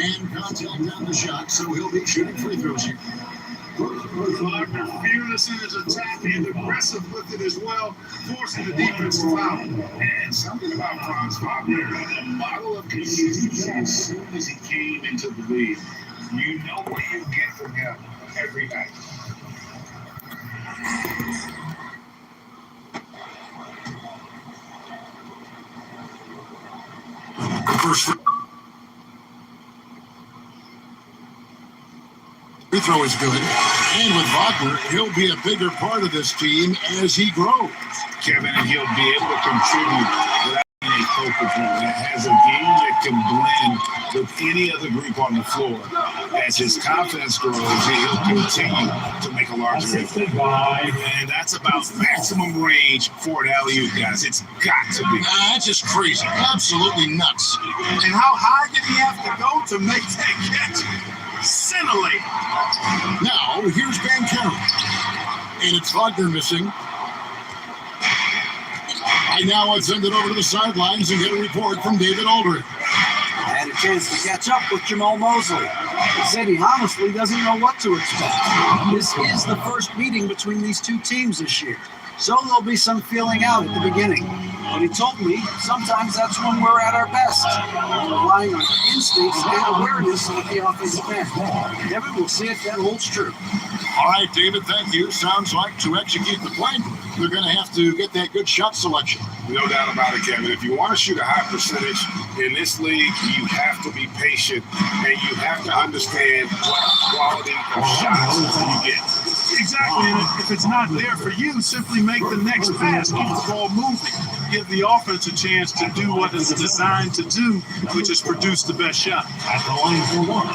And contact on the shot, so he'll be shooting free throws here. Wagner fearless in his attack and aggressive with it as well, forcing the defense to foul. And something about Franz Wagner, a model of consistency as soon as he came into the league. You know what you get from him every night. First free throw is good. And with Wagner, he'll be a bigger part of this team as he grows. Kevin, and he'll be able to contribute without being a focal point that has a game that can blend with any other group on the floor. As his confidence grows, he'll continue to make a larger impact. And that's about maximum range for an alley-oop, guys. It's got to be. That's just crazy. Absolutely nuts. And how high did he have to go to make that catch? Scintillating. Now, here's Bankero. And it's Wagner missing. I now want to send it over to the sidelines and get a report from David Aldridge. Had a chance to catch up with Jamal Mosley. He said he honestly doesn't know what to expect. This is the first meeting between these two teams this year, so there'll be some feeling out at the beginning. But he told me sometimes that's when we're at our best, relying on instincts and awareness at the offensive end. Kevin, we'll see if that holds true. All right, David, thank you. Sounds like to execute the plan, they're going to have to get that good shot selection. No doubt about it, Kevin. If you want to shoot a high percentage in this league, you have to be patient and you have to understand what quality of shots you get. Exactly. And if it's not there for you, simply make the next pass. Keep the ball moving. Give the offense a chance to do what it's designed to do, which is produce the best shot. At the line for one.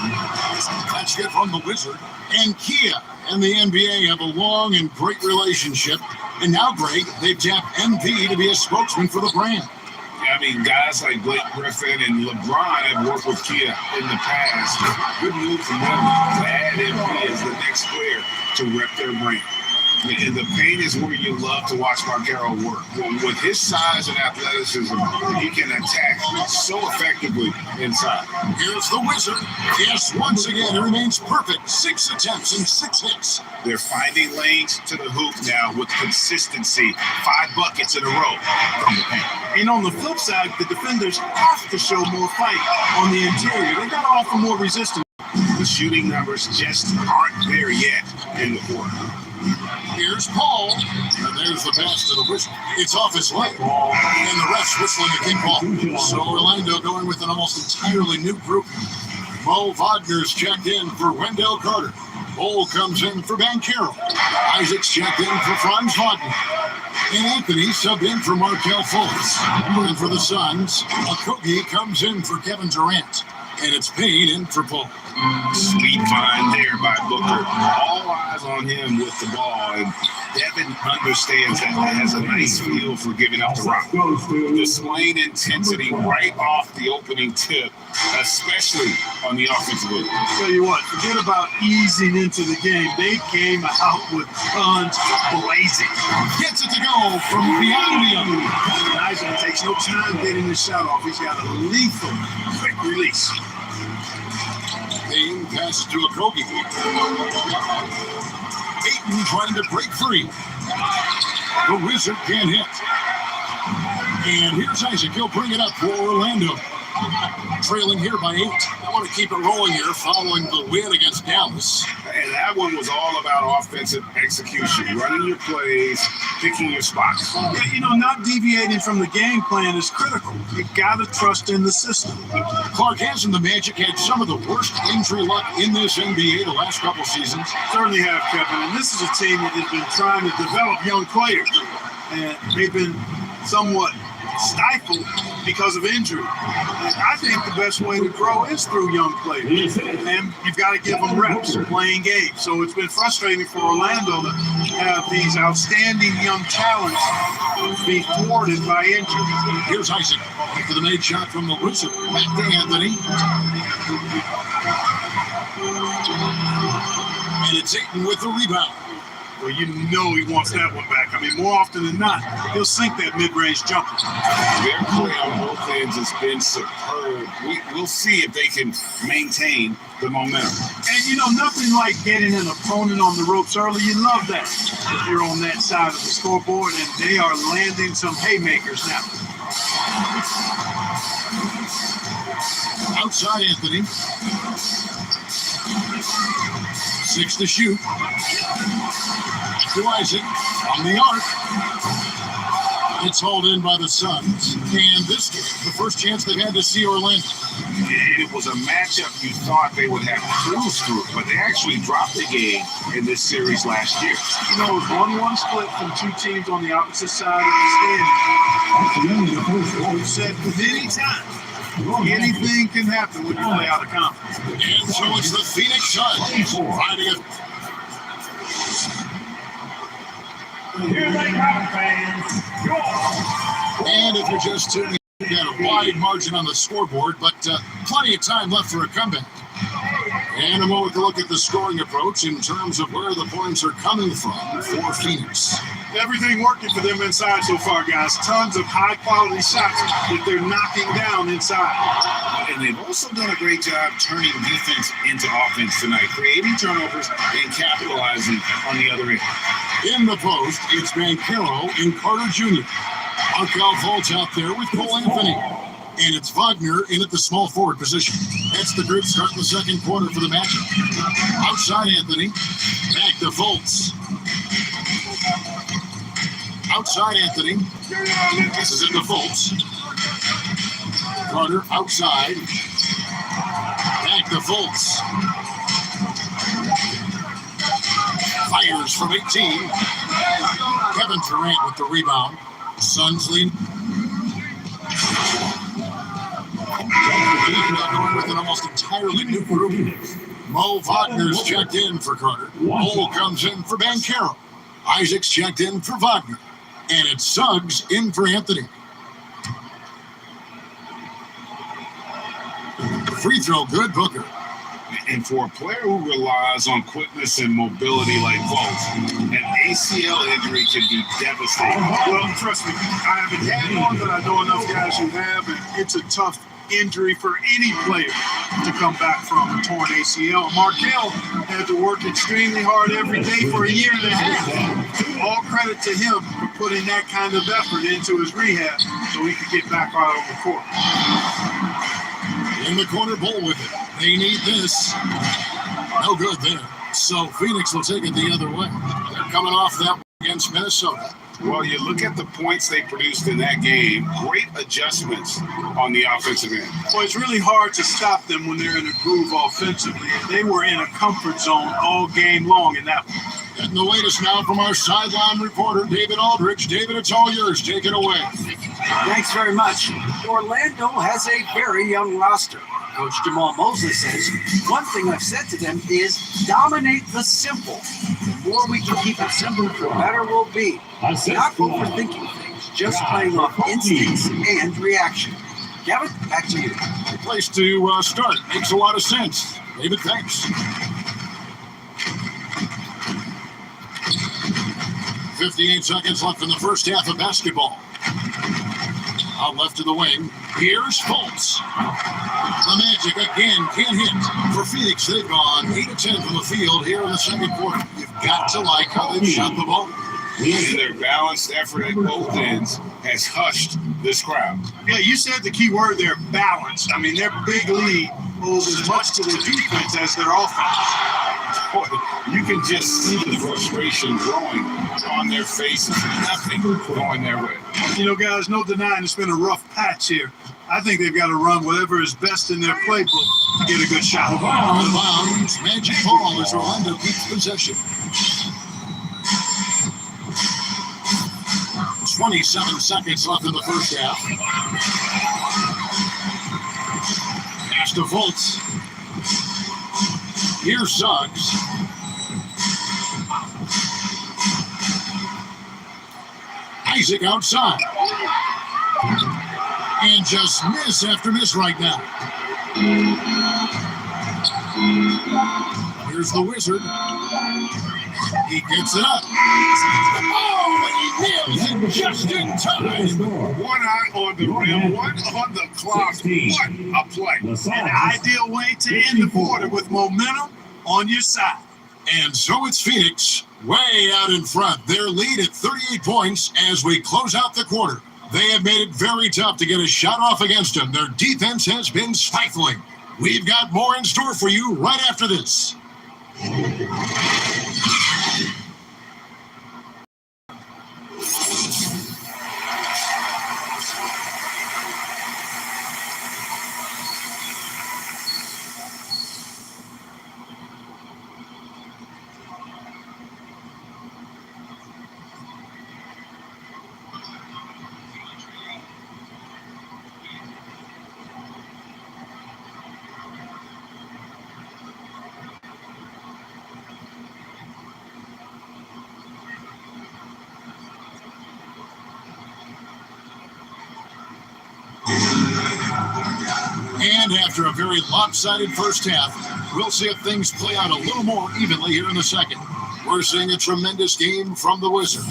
That's it from the Wizard. And Kia and the NBA have a long and great relationship. And now, Greg, they've tapped MP to be a spokesman for the brand. I mean, guys like Blake Griffin and LeBron have worked with Kia in the past. Good move from them to add MP as the next player to rep their brand. And the paint is where you love to watch Bankero work. With his size and athleticism, he can attack so effectively inside. Here's the Wizard. Yes, once again, he remains perfect. 6 attempts and 6 hits. They're finding lanes to the hoop now with consistency. 5 buckets in a row from the paint. And on the flip side, the defenders have to show more fight on the interior. They got to offer more resistance. The shooting numbers just aren't there yet in the quarter. Here's Paul, and there's the pass to the Wizard. It's off his leg, and the refs whistling a kick ball. So Orlando going with an almost entirely new group. Mo Wagner's checked in for Wendell Carter. Cole comes in for Bankero. Isaac's checked in for Franz Wagner. And Anthony subbed in for Markelle Fultz. And for the Suns, Okogie comes in for Kevin Durant. And it's Payne in for Paul. Sweet find there by Booker. All eyes on him with the ball. And Devin understands that he has a nice feel for giving up the rock. Displaying intensity right off the opening tip, especially on the offensive end. I'll tell you what, forget about easing into the game. They came out with guns blazing. Gets it to go from beyond the arc. Isaac takes no time getting the shot off. He's got a lethal quick release. Payne passes to Okogie. Ayton trying to break free. The Wizard can't hit. And here's Isaac. He'll bring it up for Orlando. Trailing here by 8. I want to keep it rolling here following the win against Dallas. And that one was all about offensive execution, running your plays, picking your spots. Yeah, you know, not deviating from the game plan is critical. You got to trust in the system. Clark, hasn't the Magic had some of the worst injury luck in this NBA the last couple seasons? Certainly have, Kevin. And this is a team that has been trying to develop young players. And they've been somewhat stifled because of injury. And I think the best way to grow is through young players. And you've got to give them reps, playing games. So it's been frustrating for Orlando to have these outstanding young talents be thwarted by injury. Here's Isaac. After the made shot from the Wizard. Back to Anthony. And it's Ayton with the rebound. Well, you know he wants that one back. I mean, more often than not, he'll sink that mid-range jumper. Their play on both ends has been superb. We'll see if they can maintain the momentum. And, you know, nothing like getting an opponent on the ropes early. You love that if you're on that side of the scoreboard, and they are landing some haymakers now. Outside Anthony. 6 to shoot. To Isaac on the arc. It's hauled in by the Suns. And this game, the first chance they've had to see Orlando. It was a matchup you thought they would have cruised through, but they actually dropped the game in this series last year. You know, it was 1-1 split from two teams on the opposite side of the standing. You said anything can happen when you play out of conference. And so it's the Phoenix Suns finding it. Here they come, fans. And if you're just tuning in, got a wide margin on the scoreboard, but plenty of time left for a comeback. And a moment to look at the scoring approach in terms of where the points are coming from for Phoenix. Everything working for them inside so far, guys. Tons of high-quality shots that they're knocking down inside. And they've also done a great job turning defense into offense tonight, creating turnovers and capitalizing on the other end. In the post, it's Banchero and Carter Jr. Arcal Volts out there with Cole Anthony. And it's Wagner in at the small forward position. That's the group starting the second quarter for the matchup. Outside Anthony, back to Volts. Outside Anthony, this is into Volts. Carter outside, back to Volts. Fires from 18. Kevin Durant with the rebound. Suns lead. Going with an almost entirely new group. Mo Wagner's checked in for Carter. Cole comes in for Banchero. Isaac's checked in for Wagner. And it's Suggs in for Anthony. Free throw good, Booker. And for a player who relies on quickness and mobility like Volts, an ACL injury can be devastating. Well, trust me, I haven't had one, but I know enough guys who have, and it's a tough injury for any player to come back from a torn ACL. Markelle had to work extremely hard every day for a year and a half. All credit to him for putting that kind of effort into his rehab so he could get back out on the court. In the corner, Bull with it. They need this. No good there. So Phoenix will take it the other way. They're coming off that against Minnesota. Well, you look at the points they produced in that game, great adjustments on the offensive end. Well, it's really hard to stop them when they're in a groove offensively. They were in a comfort zone all game long in that one. Getting the latest now from our sideline reporter, David Aldridge. David, it's all yours. Take it away. Thanks very much. Orlando has a very young roster. Coach Jamal Mosley says, one thing I've said to them is dominate the simple. The more we can keep it simple, the better we'll be. Not overthinking things, just playing off instincts and reaction. Kevin, back to you. Good place to start. Makes a lot of sense. David, thanks. 58 seconds left in the first half of basketball. Out left to the wing. Here's Fultz. The Magic again can't hit. For Phoenix, they've gone 8 of 10 from the field here in the second quarter. You've got to like how they've shot the ball. And their balanced effort at both ends has hushed this crowd. Yeah, you said the key word there, balance. I mean, their big lead owes as much to their defense as their offense. Boy, you can just see the frustration growing on their faces. Nothing going their way. You know, guys, no denying it's been a rough patch here. I think they've got to run whatever is best in their playbook to get a good shot. On the bounds, Magic ball as Orlando keeps possession. 27 seconds left in the first half. Pass to Fultz. Here's Suggs. Isaac outside. And just miss after miss right now. Here's the Wizard. He gets it up. Oh, and he nails it just in time. One eye on the rim, one on the clock. What a play. An ideal way to end the quarter with momentum on your side. And so it's Phoenix way out in front. Their lead at 38 points as we close out the quarter. They have made it very tough to get a shot off against them. Their defense has been stifling. We've got more in store for you right after this. And after a very lopsided first half, we'll see if things play out a little more evenly here in the second. We're seeing a tremendous game from the Wizard.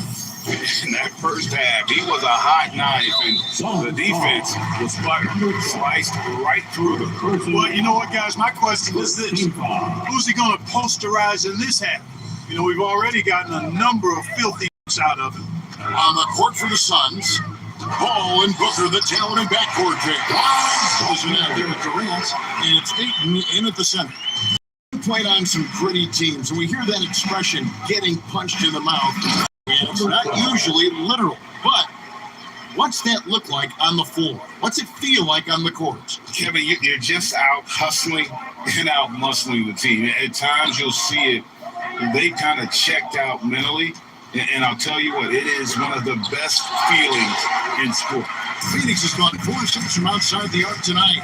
In that first half, he was a hot knife, and the defense was sliced right through them. Well, you know what, guys? My question is this. Who's he going to posterize in this half? You know, we've already gotten a number of filthy out of it. On the court for the Suns, Ball and Booker, the talented backcourt pick. Goes in out there with Durant, and it's Ayton in at the center. We played on some gritty teams, and we hear that expression, getting punched in the mouth. And it's not usually literal, but what's that look like on the floor? What's it feel like on the court? Kevin, you're just out hustling and out muscling the team. At times you'll see it, they kind of checked out mentally. And I'll tell you what, it is one of the best feelings in sport. Phoenix has gone 4-6 from outside the arc tonight.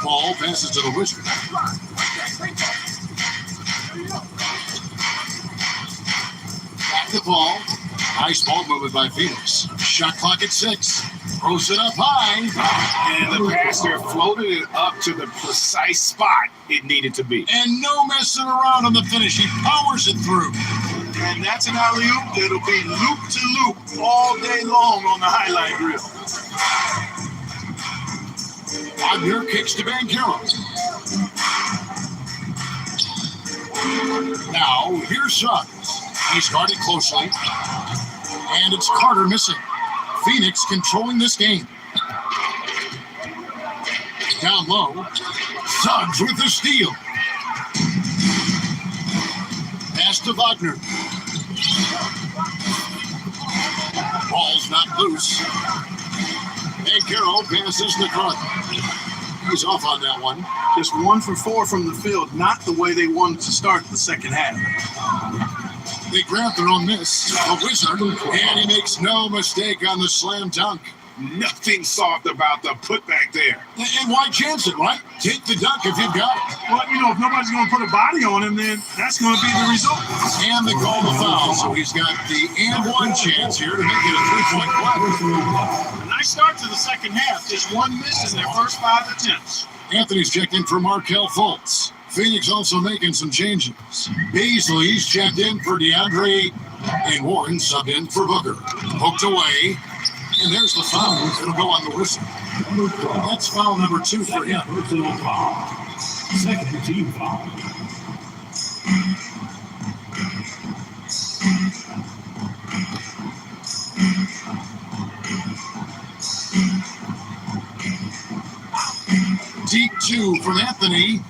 Ball passes to the Wizard. Back the ball. Nice ball movement by Phoenix. Shot clock at 6. Throws it up high. And the passer floated it up to the precise spot it needed to be. And no messing around on the finish. He powers it through. And that's an alley-oop that'll be loop-to-loop all day long on the highlight reel. Wagner kicks to Banchero. Now, here's Suggs. He's guarded closely. And it's Carter missing. Phoenix controlling this game. Down low. Suggs with the steal. Pass to Wagner. Ball's not loose. Banchero passes to Carter. He's off on that one. Just 1 for 4 from the field, not the way they wanted to start the second half. They grab their own miss. The Wizard, and he makes no mistake on the slam dunk. Nothing soft about the putback there. And why chance it, right? Take the dunk if you've got it. Well, you know, if nobody's going to put a body on him, then that's going to be the result. And they call the foul, so he's got the and one chance here to make it a 3-point play. A nice start to the second half. Just 1 miss in their first 5 attempts. Anthony's checked in for Markelle Fultz. Phoenix also making some changes. Beasley's checked in for DeAndre, and Warren subbed in for Booker. Hooked away, and there's the foul. It'll go on the whistle. That's foul number 2 for him. Personal foul. Second team foul. Deep 2 from Anthony.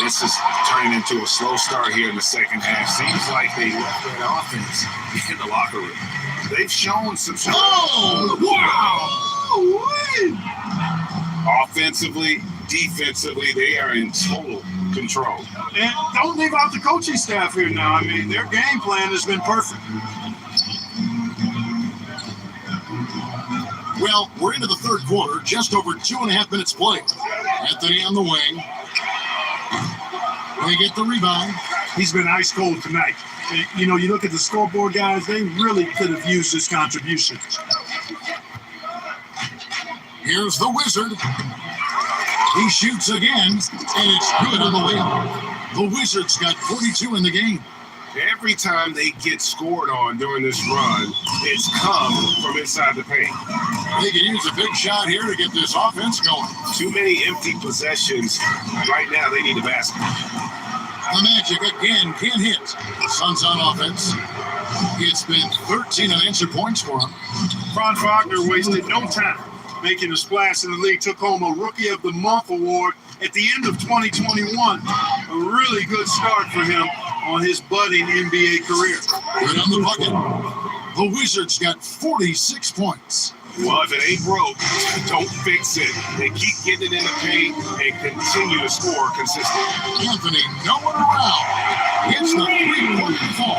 This is turning into a slow start here in the second half. Seems like they left that offense in the locker room. They've shown some. Oh, wow! Offensively, defensively, they are in total control. And don't leave out the coaching staff here now. I mean, their game plan has been perfect. Well, we're into the third quarter, just over 2.5 minutes played. Anthony on the wing. They get the rebound. He's been ice cold tonight. You know, you look at the scoreboard, guys, they really could have used his contributions. Here's the Wizard. He shoots again, and it's good on the way up. The Wizards got 42 in the game. Every time they get scored on during this run, it's come from inside the paint. They can use a big shot here to get this offense going. Too many empty possessions. Right now, they need a basket. The Magic again can't hit. Suns on offense. It's been 13 unanswered points for him. Franz Wagner wasted no time making a splash in the league. Took home a Rookie of the Month award at the end of 2021. A really good start for him on his budding NBA career. Right on the bucket. The Wizards got 46 points. Well, if it ain't broke, don't fix it. They keep getting it in the paint and continue to score consistently. Anthony, no one around. Hits the three-point fall.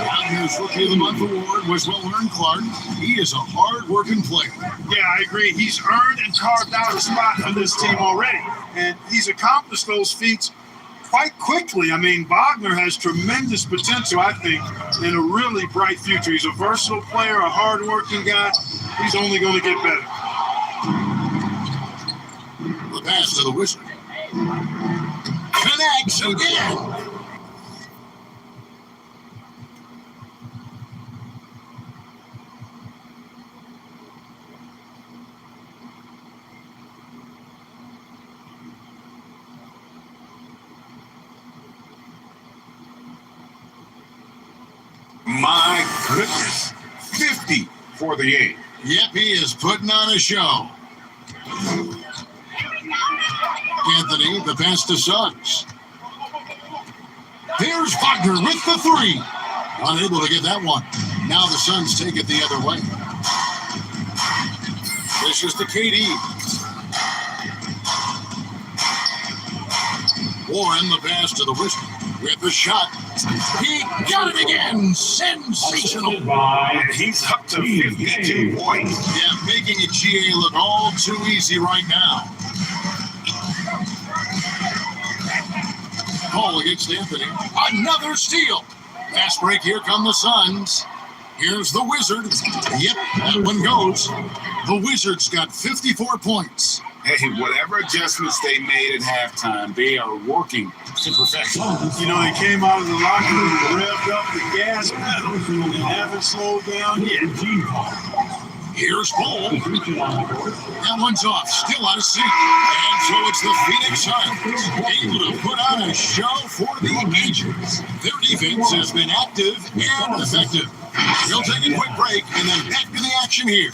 Wagner's Rookie of the Month award was well-earned, Clark. He is a hard-working player. Yeah, I agree. He's earned and carved out a spot for this team already. And he's accomplished those feats quite quickly. I mean, Wagner has tremendous potential, I think, and a really bright future. He's a versatile player, a hard-working guy. He's only going to get better. The pass to the Wizard. Connects again. My goodness. 50 for the game. Yep, he is putting on a show. Anthony, the pass to Suggs. Here's Wagner with the three. Unable to get that one. Now the Suns take it the other way. This is to KD. Warren, the pass to the Wizard. With the shot. He got it again. Sensational. He's up to 52 points. Yeah, making a GA look all too easy right now. Call against Anthony. Another steal. Fast break. Here come the Suns. Here's the Wizards. Yep, that one goes. The Wizards got 54 points. Hey, whatever adjustments they made at halftime, they are working to perfection. You know, they came out of the locker room, revved up the gas pedal, and haven't slowed down yet. Here's Paul. That one's off, still out of sync. And so it's the Phoenix Suns, able to put on a show for the ages. Their defense has been active and effective. We'll take a quick break and then back to the action here.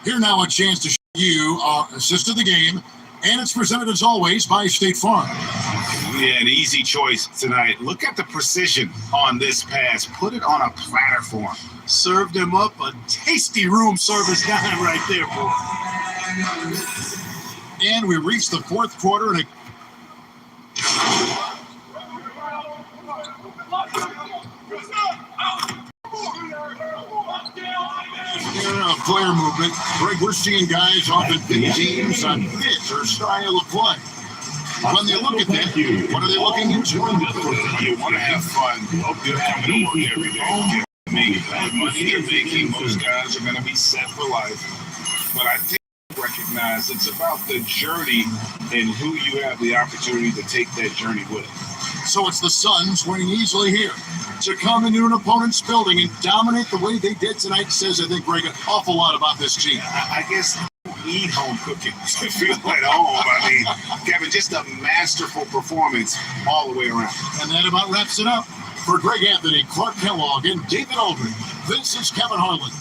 Here now a chance to show you our assist of the game, and it's presented as always by State Farm. Yeah, an easy choice tonight. Look at the precision on this pass. Put it on a platter for him. Served him up a tasty room service dime right there, boy. And we reach the fourth quarter, and player movement. Greg, we're seeing guys often pick teams on fit or style of play. When they look at that, what are they looking into? You want to have fun. You're coming to work every day. Make money they're making. Most guys are going to be set for life. But I think recognize it's about the journey and who you have the opportunity to take that journey with. So it's the Suns winning easily here. To come into an opponent's building and dominate the way they did tonight says, I think, Greg, an awful lot about this team. I guess eat home cooking to feel at home. I mean, Kevin, just a masterful performance all the way around. And that about wraps it up. For Greg Anthony, Clark Kellogg, and David Aldridge, this is Kevin Harlan.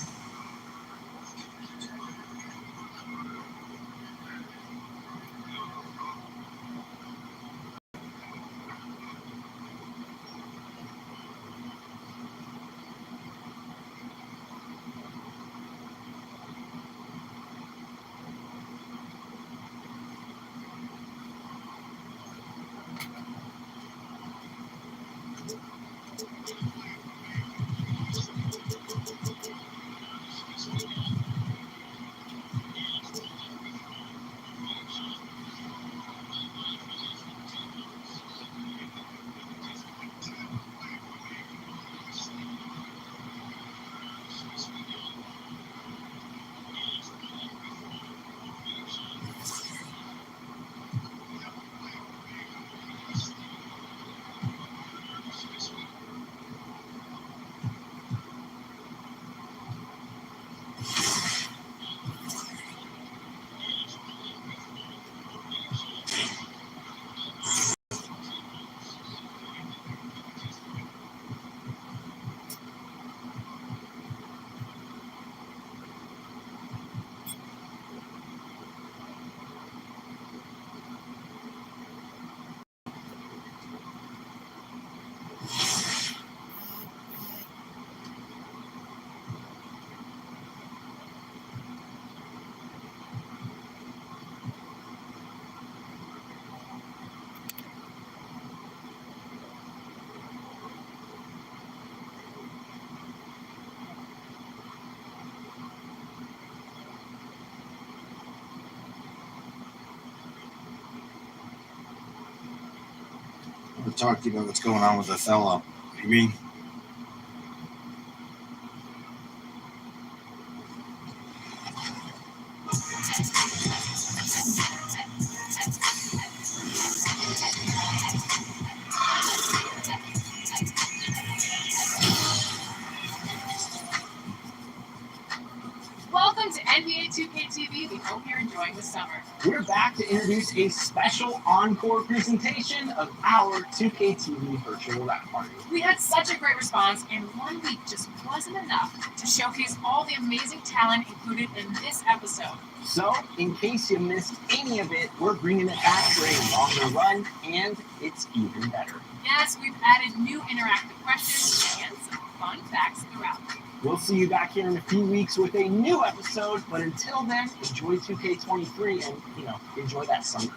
to talk to you about what's going on with Othello. You mean? Welcome to Nba2K24. We hope you're enjoying the summer. We're back to introduce a special encore presentation of our 2K TV virtual wrap party. We had such a great response, and 1 week just wasn't enough to showcase all the amazing talent included in this episode. So, in case you missed any of it, we're bringing it back for a longer run, and it's even better. Yes, we've added new interactive questions and some fun facts throughout. We'll see you back here in a few weeks with a new episode, but until then, enjoy 2K23 and, enjoy that summer.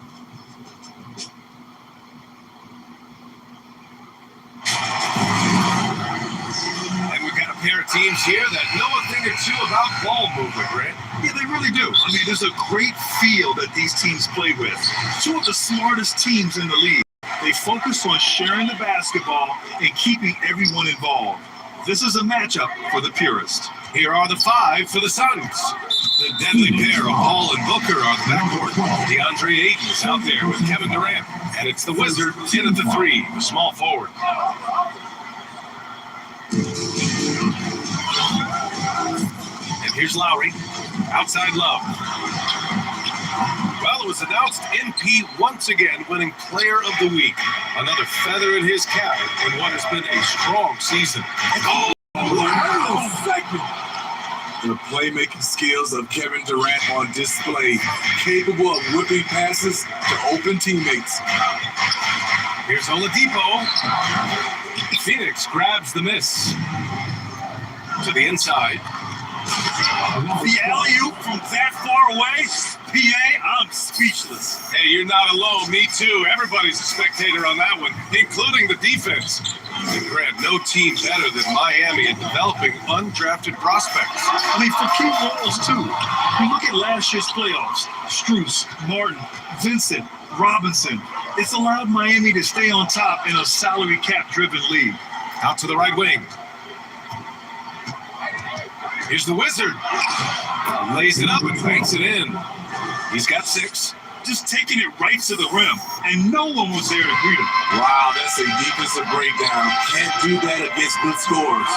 And we've got a pair of teams here that know a thing or two about ball movement, Grant. Yeah, they really do. I mean, there's a great feel that these teams play with. Two of the smartest teams in the league. They focus on sharing the basketball and keeping everyone involved. This is a matchup for the purist. Here are the 5 for the Suns. The deadly pair of Hall and Booker are the backcourt. DeAndre Ayton is out there with Kevin Durant. And it's the Wizard in at the 3, the small forward. And here's Lowry. Outside Love. Well, it was announced NP once again winning Player of the Week. Another feather in his cap in what has been a strong season. The playmaking skills of Kevin Durant on display, capable of whipping passes to open teammates. Here's Oladipo. Phoenix grabs the miss. To the inside. The alley-oop from that far away? PA, I'm speechless. Hey, you're not alone. Me too. Everybody's a spectator on that one, including the defense. And Grant, no team better than Miami at developing undrafted prospects. I mean, for key roles, too. You look at last year's playoffs. Strus, Martin, Vincent, Robinson. It's allowed Miami to stay on top in a salary cap-driven league. Out to the right wing. Here's the Wizard. Lays it up and banks it in. He's got 6. Just taking it right to the rim, and no one was there to greet him. Wow, that's a defensive breakdown. Can't do that against good scores.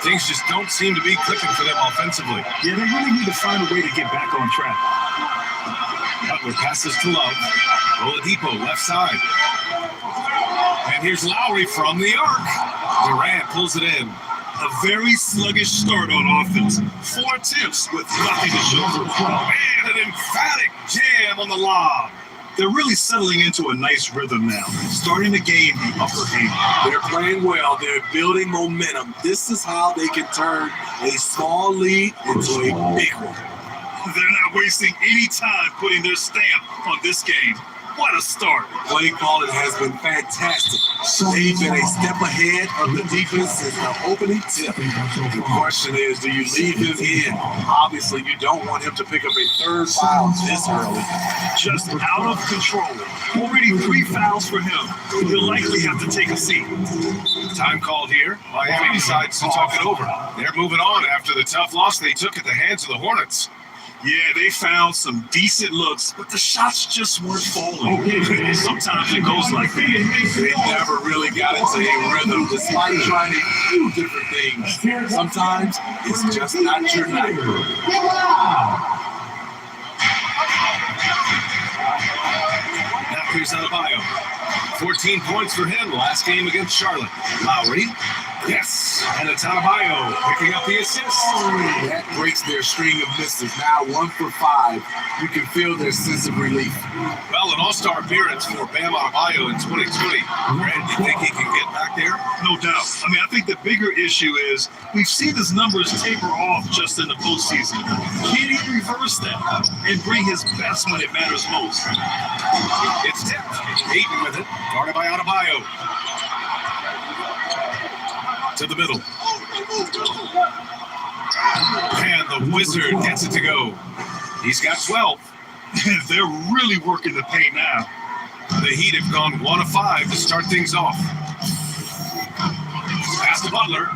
Things just don't seem to be clicking for them offensively. Yeah, they really need to find a way to get back on track. Butler passes to Love. Oladipo left side. And here's Lowry from the arc. Durant pulls it in. A very sluggish start on offense. 4 attempts with nothing to show for it. And an emphatic jam on the lob. They're really settling into a nice rhythm now, starting to gain the upper hand. They're playing well. They're building momentum. This is how they can turn a small lead into a big one. They're not wasting any time putting their stamp on this game. What a start. Play calling has been fantastic. They've been a step ahead of the defense since the opening tip. The question is, do you leave him in? Obviously, you don't want him to pick up a 3rd foul this early. Just out of control. Already 3 fouls for him. He'll likely have to take a seat. Time called here. Miami decides to talk it over. They're moving on after the tough loss they took at the hands of the Hornets. Yeah, they found some decent looks, but the shots just weren't falling. Sometimes it goes like that. They never really got into a rhythm, despite trying a few different things. Sometimes it's just not your night. Now here's Adebayo. 14 points for him last game against Charlotte. Lowry. Yes, and it's Adebayo picking up the assist. That breaks their string of misses. Now 1 for 5. You can feel their sense of relief. Well, an all-star appearance for Bam Adebayo in 2020. Grant, do you think he can get back there? No doubt. I mean, I think the bigger issue is we've seen his numbers taper off just in the postseason. Can he reverse that and bring his best when it matters most? It's tipped. Ayton with it, guarded by Adebayo. To the middle. And the Wizard gets it to go. He's got 12. They're really working the paint now. The Heat Heat have gone 1 of 5 to start things off. Pass to Butler.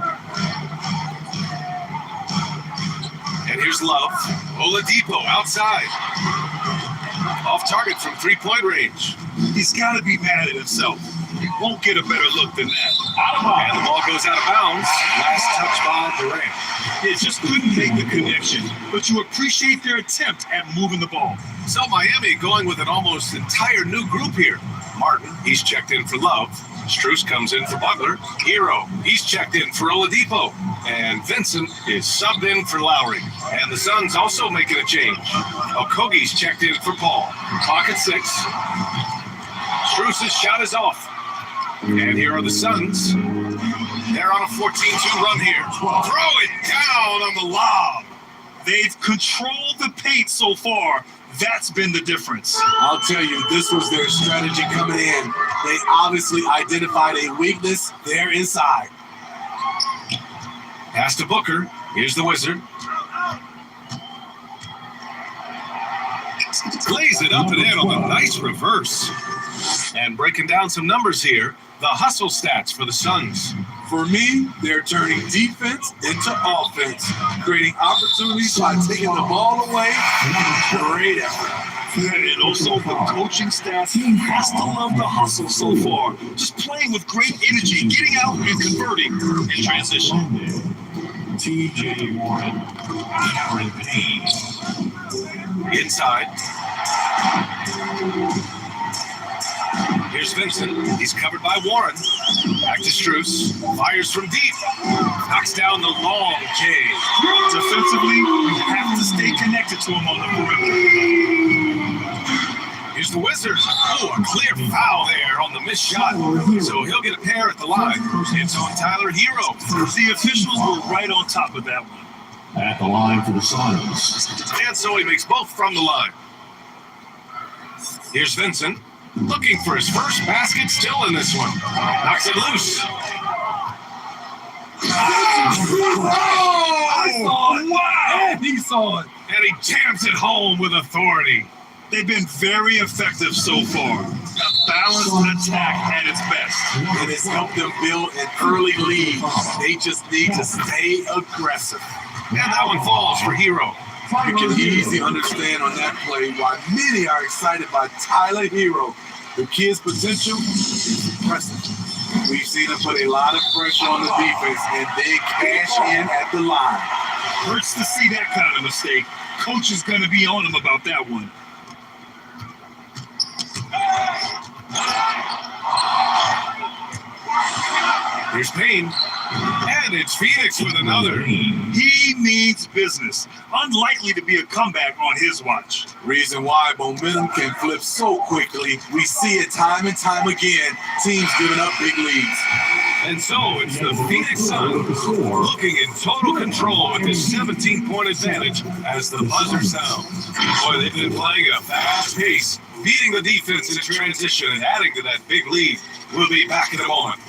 And here's Love. Oladipo outside. Off target from three-point range. He's got to be mad at himself. He won't get a better look than that. And the ball goes out of bounds. Last touch by Durant. It just couldn't make the connection, but you appreciate their attempt at moving the ball. So Miami going with an almost entire new group here. Martin, he's checked in for Love. Strus comes in for Butler. Hero, he's checked in for Oladipo. And Vincent is subbed in for Lowry. And the Suns also making a change. Okogie's checked in for Paul. Clock at 6. Strus's shot is off. And here are the Suns. They're on a 14-2 run here. Throw it down on the lob. They've controlled the paint so far. That's been the difference. I'll tell you, this was their strategy coming in. They obviously identified a weakness there inside. Pass to Booker. Here's the Wizard. Lays it up and in on the nice reverse. And breaking down some numbers here, the hustle stats for the Suns. For me, they're turning defense into offense, creating opportunities by taking the ball away. Great effort. And also the coaching staff has to love the hustle so far. Just playing with great energy, getting out and converting in transition. TJ Warren, Aaron Payne. Inside. Here's Vincent. He's covered by Warren. Back to Strus. Fires from deep. Knocks down the long J. Defensively, you have to stay connected to him on the perimeter. Here's the Wizard. Oh, a clear foul there on the missed shot. So he'll get a pair at the line. It's on Tyler Hero. The officials were right on top of that one. At the line for the Suns. And so he makes both from the line. Here's Vincent. Looking for his first basket, still in this one. Knocks it loose. Wow! He saw it. And he jams it home with authority. They've been very effective so far. A balanced attack at its best. And it's helped them build an early lead. They just need to stay aggressive. And that one falls for Hero. You can easily understand on that play why many are excited by Tyler Hero. The kid's potential is impressive. We've seen him put a lot of pressure on the defense and then cash in at the line. Hurts to see that kind of mistake. Coach is going to be on him about that one. Here's Payne. And it's Phoenix with another. He means business. Unlikely to be a comeback on his watch. Reason why momentum can flip so quickly. We see it time and time again. Teams giving up big leads. And so it's the Phoenix Suns looking in total control with this 17-point advantage as the buzzer sounds. Boy, they've been playing a fast pace, beating the defense in transition and adding to that big lead. We'll be back in a moment.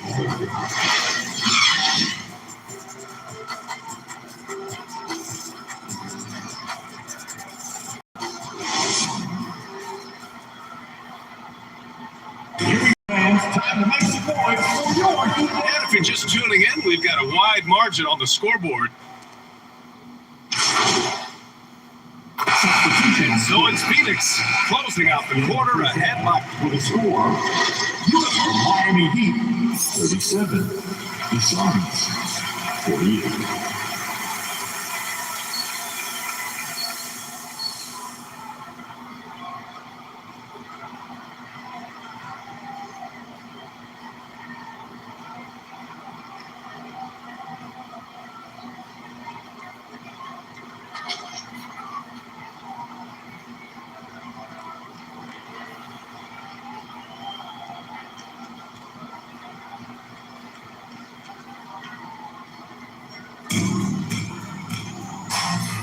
And if you're just tuning in, we've got a wide margin on the scoreboard. And so it's Phoenix closing out the quarter ahead by with a score, Miami Heat 37, the Suns 48.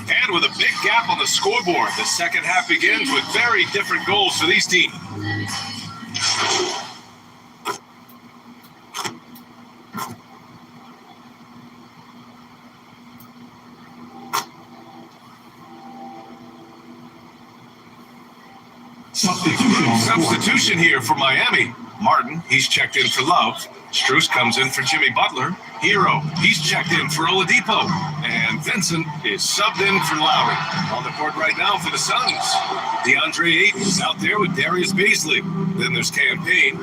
And with a big gap on the scoreboard, the second half begins with very different goals for these teams. Substitution here for Miami. Martin, he's checked in for Love. Strus comes in for Jimmy Butler. Hero, he's checked in for Oladipo. And Vincent is subbed in for Lowry. On the court right now for the Suns. DeAndre Ayton's out there with Darius Baisley. Then there's Campaign,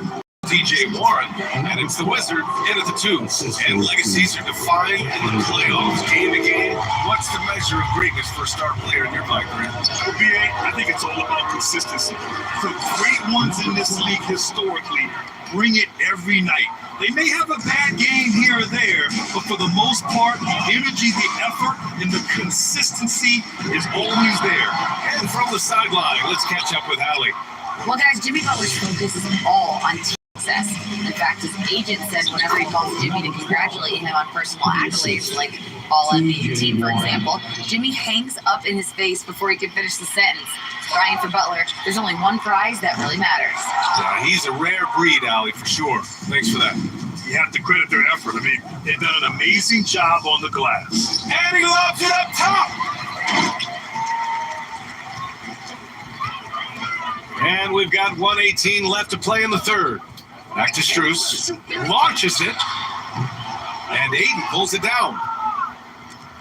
DJ Warren, and it's the Wizard in at the 2. And legacies are defined in the playoffs, game to game. What's the measure of greatness for a star player in your mind, Grant? Well, BA, I think it's all about consistency. The great ones in this league historically bring it every night. They may have a bad game here or there, but for the most part, the energy, the effort, and the consistency is always there. And from the sideline, let's catch up with Allie. Well, guys, Jimmy Butler's focus is all on team success. In fact, his agent said whenever he calls Jimmy to congratulate him on personal accolades, like All-NBA team, for example, Jimmy hangs up in his face before he can finish the sentence. Crying for Butler, there's only one prize that really matters. Yeah, he's a rare breed, Allie, for sure. Thanks for that. You have to credit their effort. I mean, they've done an amazing job on the glass. And he lobs it up top. And we've got 1:18 left to play in the third. Back to Strus. Launches it. And Ayton pulls it down.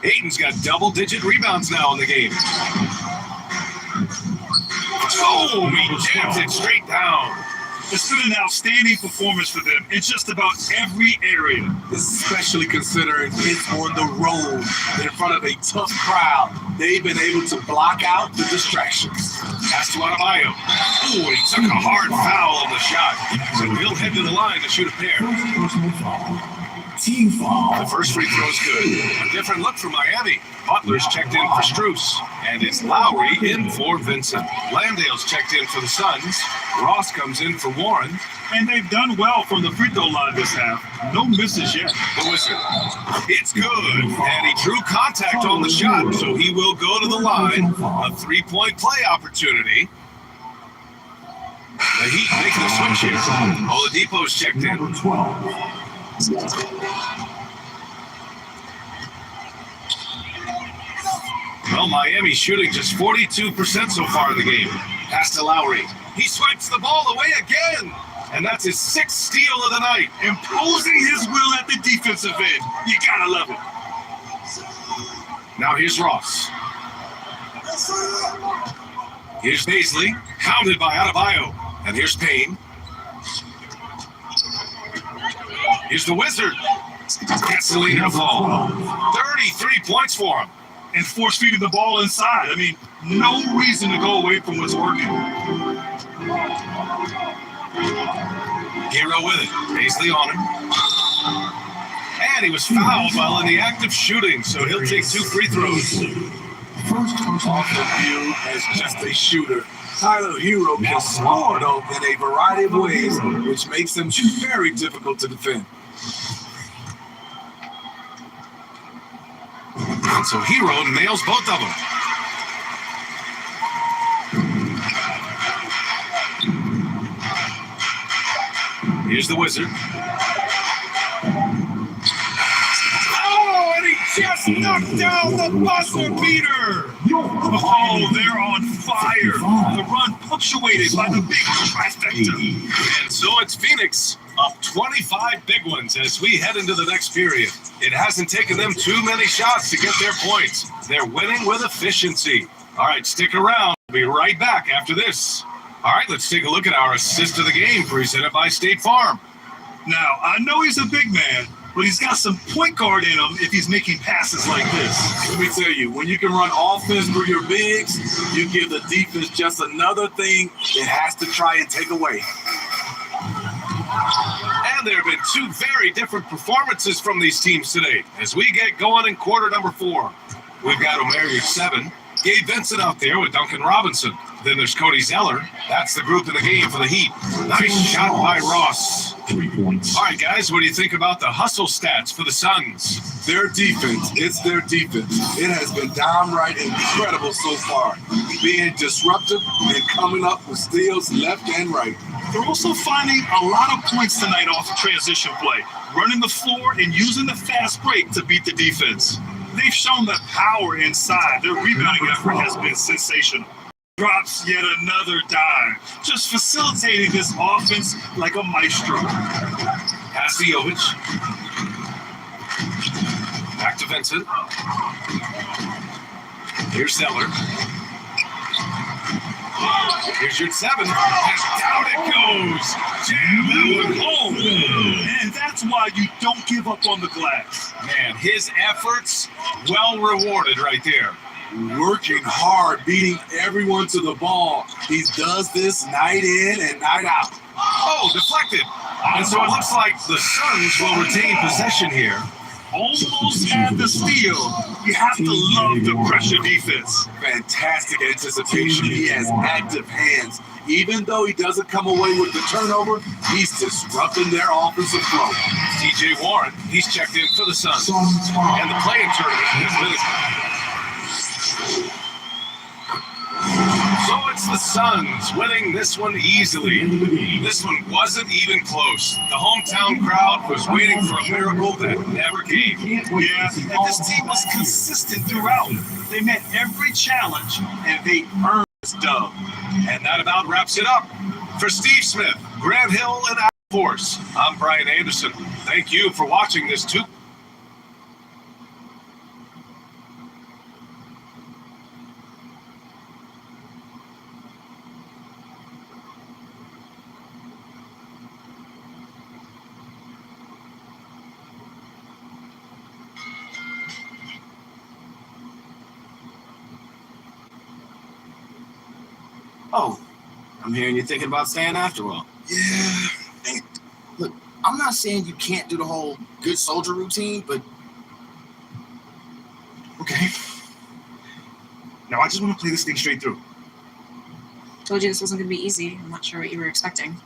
Ayton's got double-digit rebounds now in the game. Oh, he jams it straight down. It's been an outstanding performance for them in just about every area. Especially considering it's on the road in front of a tough crowd. They've been able to block out the distractions. Pass to Adebayo. Oh, he took a hard foul on the shot. So he'll head to the line to shoot a pair. Team foul. The first free throw's good. A different look for Miami. Butler's checked in for Strus. And it's Lowry in for Vincent. Landale's checked in for the Suns. Ross comes in for Warren. And they've done well from the free throw line this half. No misses yet. The Wizard. It's good. And he drew contact on the shot, so he will go to the line. A three-point play opportunity. The Heat making a switch here. Oladipo's checked in. Number 12. Well, Miami's shooting just 42% so far in the game. Pass to Lowry. He swipes the ball away again. And that's his 6th steal of the night. Imposing his will at the defensive end. You gotta love it. Now here's Ross. Here's Baisley, hounded by Adebayo. And here's Payne. Here's the Wizard. Gets the lead in the fall. 33 points for him. And force feeding the ball inside. I mean, no reason to go away from what's working. Hero with it. Baisley on him. And he was fouled while in the act of shooting, so he'll take 2 free throws. First comes off the view as just a shooter. Tyler Hero can score, though, in a variety of ways, which makes him very difficult to defend. And so Hero nails both of them. Here's the Wizard. Oh, and he just knocked down the buzzer beater. Oh, they're on fire. The run punctuated by the big trifecta. And so it's Phoenix up 25 big ones as we head into the next period. It hasn't taken them too many shots to get their points. They're winning with efficiency. All right, stick around. We'll be right back after this. All right, let's take a look at our assist of the game presented by State Farm. Now, I know he's a big man, but he's got some point guard in him if he's making passes like this. Let me tell you, when you can run offense through your bigs, you give the defense just another thing it has to try and take away. And there have been 2 very different performances from these teams today as we get going in quarter number 4. We've got Omer 7, Gabe Vincent out there with Duncan Robinson. Then there's Cody Zeller. That's the group in the game for the Heat. Nice shot by Ross. 3 points. All right, guys, what do you think about the hustle stats for the Suns? Their defense, it's their defense. It has been downright incredible so far, being disruptive and coming up with steals left and right. They're also finding a lot of points tonight off the transition play, running the floor and using the fast break to beat the defense. They've shown the power inside. Their rebounding effort has been sensational. drops yet another dime, just facilitating this offense like a maestro. Pass to Jovic. Back to Vincent. Here's Zeller. Here's your 7. And down it goes. Jam that one home. And that's why you don't give up on the glass. Man, his efforts well rewarded right there. Working hard, beating everyone to the ball. He does this night in and night out. Oh, deflected. And so it looks like the Suns will retain possession here. Almost had the steal. You have to love the pressure defense. Fantastic anticipation. He has active hands. Even though he doesn't come away with the turnover, he's disrupting their offensive flow. TJ Warren, he's checked in for the Suns. And the play-in tournament is finished. So it's the Suns winning this one easily. This one wasn't even close. The hometown crowd was waiting for a miracle that never came. Yeah, and this team was consistent throughout. They met every challenge, and they earned this dub. And that about wraps it up. For Steve Smith, Grant Hill, and Al Force, I'm Brian Anderson. Thank you for watching this too. Oh, I'm hearing you're thinking about staying after all. Yeah. Hey, look, I'm not saying you can't do the whole good soldier routine, but Okay. Now I just want to play this thing straight through. Told you this wasn't going to be easy. I'm not sure what you were expecting.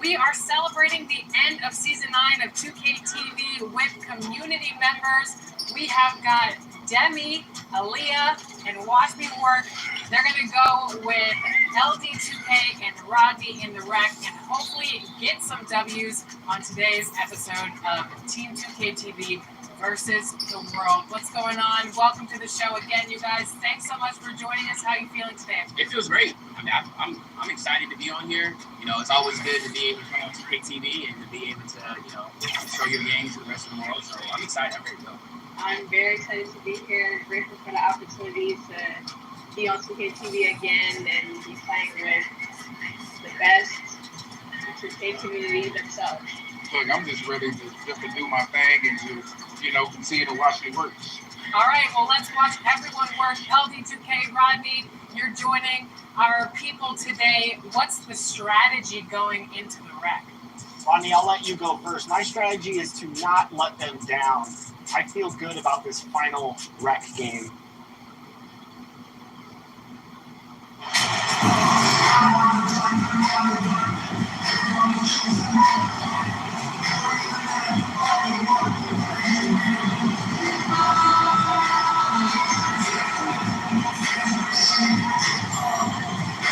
We are celebrating the end of season 9 of 2K TV with community members. We have got Demi, Aaliyah, and Watch Me Work. They're going to go with LD2K and Rodney in the wreck and hopefully get some W's on today's episode of Team 2K TV versus the world. What's going on? Welcome to the show again, you guys. Thanks so much for joining us. How are you feeling today? It feels great. I mean, I'm excited to be on here. You know, it's always good to be able to come on 2K TV and to be able to, you know, show your games to the rest of the world. So I'm excited. I'm ready to go. I'm very excited to be here. Grateful for the opportunity to be on 2K TV again and be playing with the best 2K community themselves. Look, I'm just ready to do my thing and just, you know, continue to watch me work. All right, well, let's watch everyone work. LD2K, Rodney, you're joining our people today. What's the strategy going into the wreck? Rodney, I'll let you go first. My strategy is to not let them down. I feel good about this final wreck game.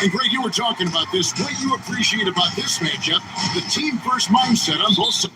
And Greg, you were talking about this. What you appreciate about this matchup, the team first mindset on both sides.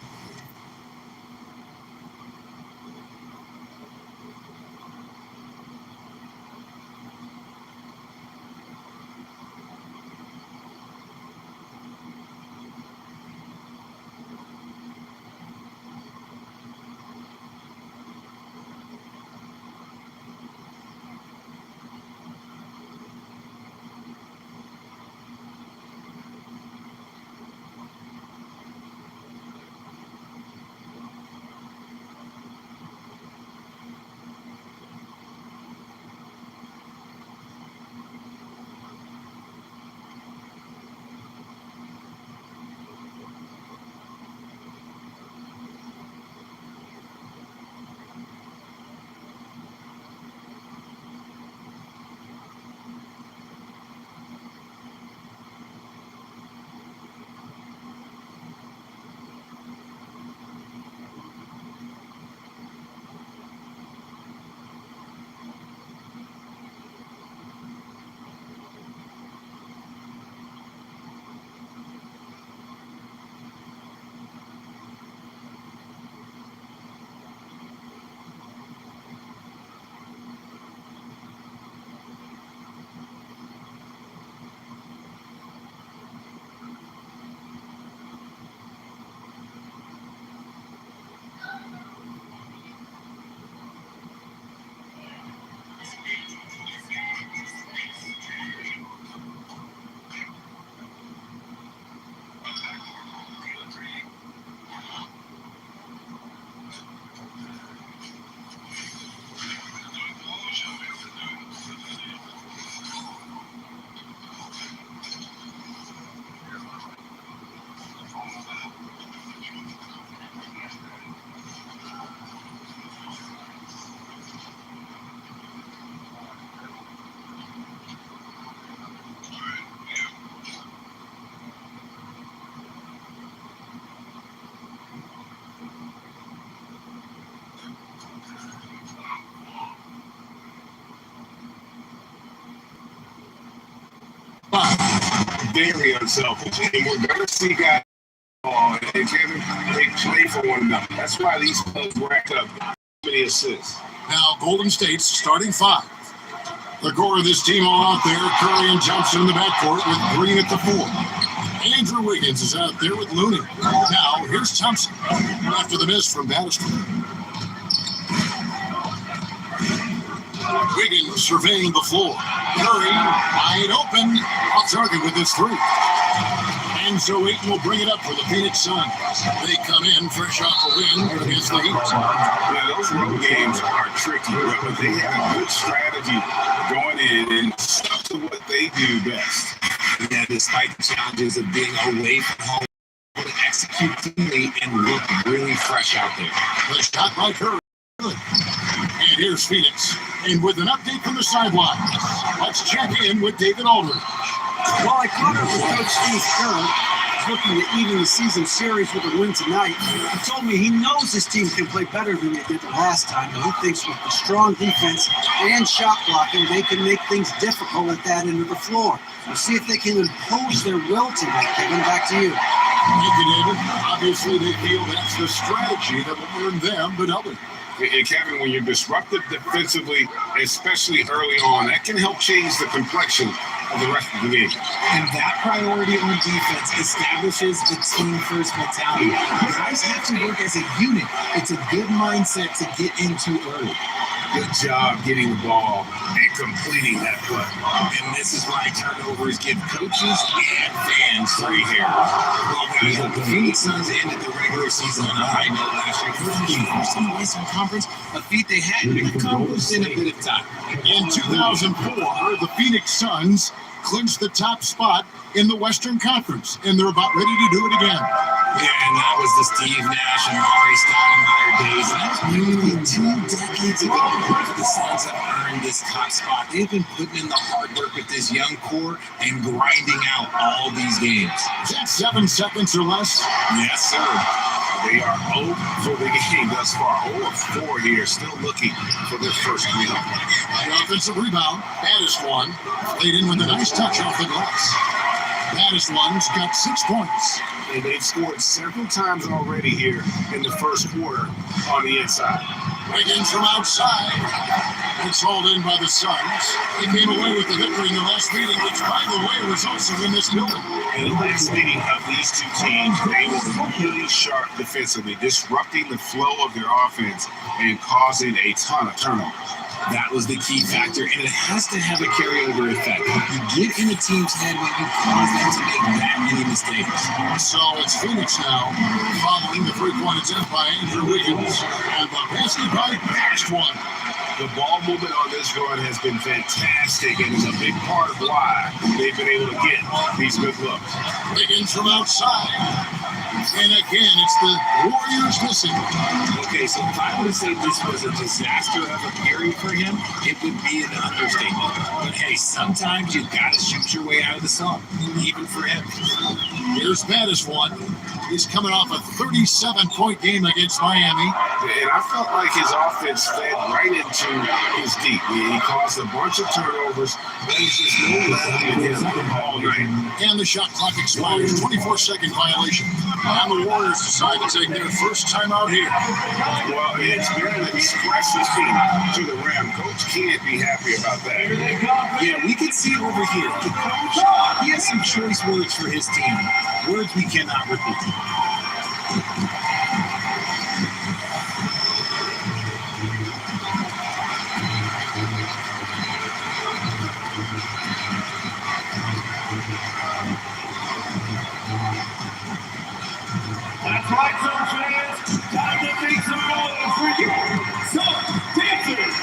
Very unselfish. And we're going to see guys they play for one another. That's why these clubs rack up many assists. Now, Golden State's starting 5. The core of this team all out there. Curry and Johnson in the backcourt with Green at the 4. Andrew Wiggins is out there with Looney. Now, here's Thompson after the miss from Battister. Wiggins surveying the floor. Curry wide open. Off target with his 3. And so Ayton will bring it up for the Phoenix Suns. They come in fresh off a win against the Heat. Yeah, those road games are tricky, but they have a good strategy going in and stuck to what they do best. Yeah, despite the challenges of being away from home, able to execute cleanly and look really fresh out there. The shot by Curry. Good. And here's Phoenix. And with an update from the sidelines, let's check in with David Aldridge. Well, I caught up with Coach Steve Kerr. is looking to even the season series with a win tonight. He told me he knows his team can play better than they did the last time, and he thinks with the strong defense and shot blocking, they can make things difficult at that end of the floor. We'll see if they can impose their will tonight. Kevin, back to you. Thank you, David. Obviously, they feel that's the strategy that will earn them the W. And Kevin, when you're disruptive defensively, especially early on, that can help change the complexion of the rest of the game. And that priority on defense establishes a team-first mentality. Guys have to work as a unit. It's a good mindset to get into early. Good job getting the ball and completing that play. And this is why turnovers give coaches and fans gray hair. Well, guys, the Phoenix Suns ended the regular season on a high note last year. First in the Western Conference, a feat they hadn't accomplished in a bit of time. In 2004, the Phoenix Suns clinched the top spot in the Western Conference, and they're about ready to do it again. Yeah, and that was the Steve Nash and Maury Stoudemire days. And that was nearly 2 decades ago. The Suns have earned this top spot. They've been putting in the hard work with this young core and grinding out all these games. Is that 7 seconds or less? Yes, sir. They are 0 for the game thus far. 0 of 4 here, still looking for their first win. The offensive rebound, baddest one, laid in with a nice touch off the glass. Baddest one's got 6 points. And they've scored several times already here in the first quarter on the inside. Wiggins from outside. It's hauled in by the Suns. They came away with the victory in the last meeting, which, by the way, was also in this building. In the last meeting of these two teams, they were really sharp defensively, disrupting the flow of their offense and causing a ton of turnovers. That was the key factor, and it has to have a carryover effect. You get in a team's head when you cause them to make that many mistakes. So it's Phoenix now, following the three-point attempt by Andrew Wiggins, and the basket by Baddest One. The ball movement on this run has been fantastic, and is a big part of why they've been able to get these good looks. Wiggins from outside. And again, it's the Warriors missing. Okay, so if I were to say this was a disaster of a period for him, it would be an understatement. But hey, sometimes you gotta shoot your way out of the sun, even for him. Here's Baddest One. He's coming off a 37-point game against Miami. And I felt like his offense fed right into his deep. He caused a bunch of turnovers. There's just no level in him all night. And the shot clock expires. 24-second violation. And the Warriors decide to take their first time out here. Well, it's been an expressive team to the rim. Coach can't be happy about that. Yeah, we can see it over here. The coach, he has some choice words for his team. Words we cannot repeat. That's right, Sun fans. Time to make some noise for you, Sun Dancers.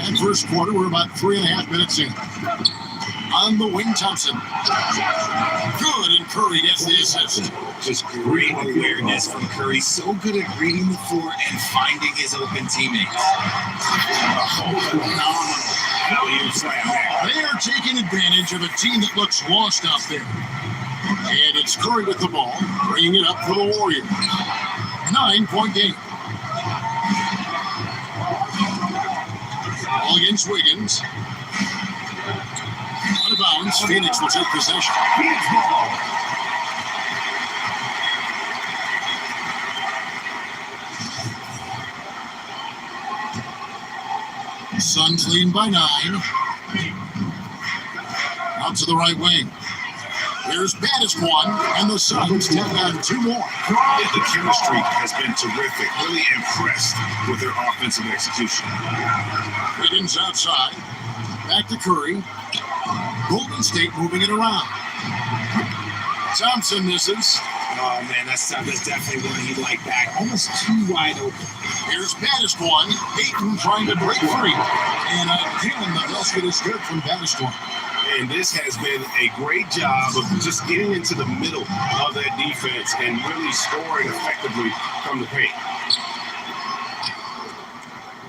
And first quarter, we're about 3.5 minutes in. On the wing, Thompson. Good, and Curry gets the assist. Just great awareness from Curry. So good at reading the floor and finding his open teammates. They are taking advantage of a team that looks lost out there. And it's Curry with the ball, bringing it up for the Warriors. 9-point game. Ball against Wiggins. Out of bounds. Phoenix will take possession. Phoenix ball. Suns leading by 9. Out to the right wing. Here's Baddest One, and the Suns take on 2 more. The chemistry has been terrific. Really impressed with their offensive execution. Wiggins outside. Back to Curry. Golden State moving it around. Thompson misses. Oh, man, that's definitely one he'd like back. Almost too wide open. Here's Baddest One. Ayton trying to break free. And again, the basket is good from Baddest One. And this has been a great job of just getting into the middle of that defense and really scoring effectively from the paint.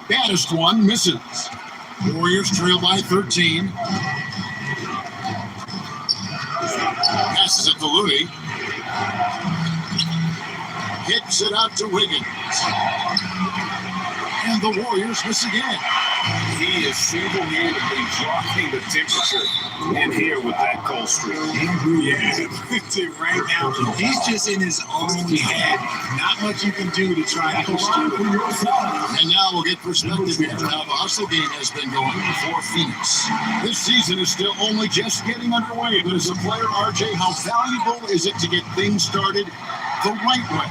Baddest one misses. Warriors trail by 13. Passes it to Looney. Kicks it out to Wiggins. And the Warriors miss again. He is single-handedly dropping the temperature in here with that cold streak. Yeah, right now, he's just in his own head. Not much you can do to try to push through it. And now we'll get perspective here on how the hustle game has been going for Phoenix. This season is still only just getting underway, but as a player, RJ, how valuable is it to get things started the right way?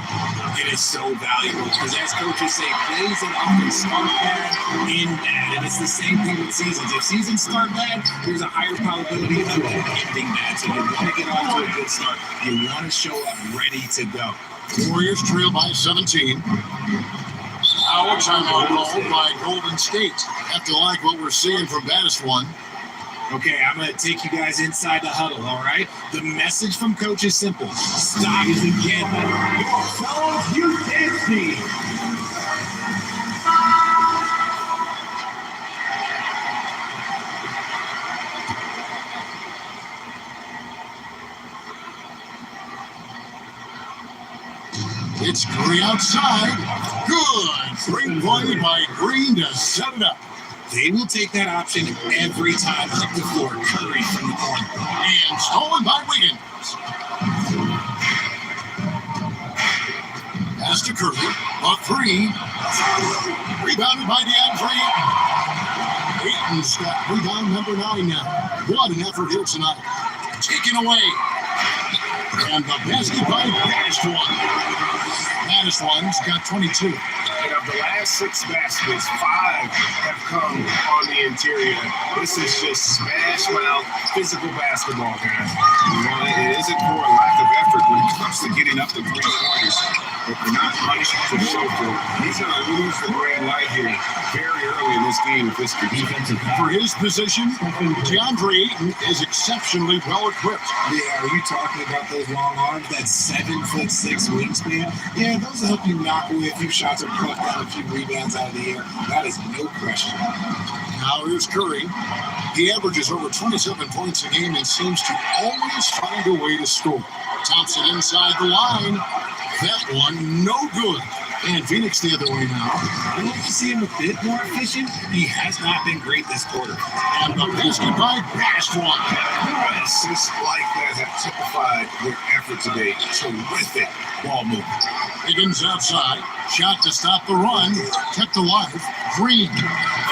It is so valuable because, as coaches say, plays that often start bad end bad, and it's the same thing with seasons. If seasons start bad, there's a higher probability of them ending bad. So you want to get off to a good start. You want to show up ready to go. Warriors trail by 17. Our timeout called by Golden State. Have to like what we're seeing from Baddest One. Okay, I'm going to take you guys inside the huddle, all right? The message from Coach is simple. Stop again. You can't see. It's Curry outside. Good. Great play by Green to set it up. They will take that option every time up the floor. Curry from the corner. And stolen by Wiggins. Pass to Curry. A three. Rebounded by DeAndre. Ayton's got rebound number 9 now. What an effort here tonight. Taken away. And the basket by Baddest One. Baddest One's got 22. And of the last 6 baskets, 5 have come on the interior. This is just smash mouth physical basketball, guys. It isn't for a lack of effort when it comes to getting up to 3 pointers. But they're not much to show for. He's going to lose the green light here very early in this game with this defensive. For his position, DeAndre Ayton is exceptionally well equipped. Yeah, are you talking about those long arms, that 7'6" wingspan? Yeah, those will help you knock away a few shots or pluck down a few rebounds out of the air. That is no question. Now here's Curry. He averages over 27 points a game and seems to always find a way to score. Thompson inside the line. That one, no good. And Phoenix the other way now. I'd like to see him a bit more efficient. He has not been great this quarter. And the basket by Baddest One. Assists like that have typified their effort today. Terrific ball movement. Higgins outside. Shot to stop the run. Kept alive. Green.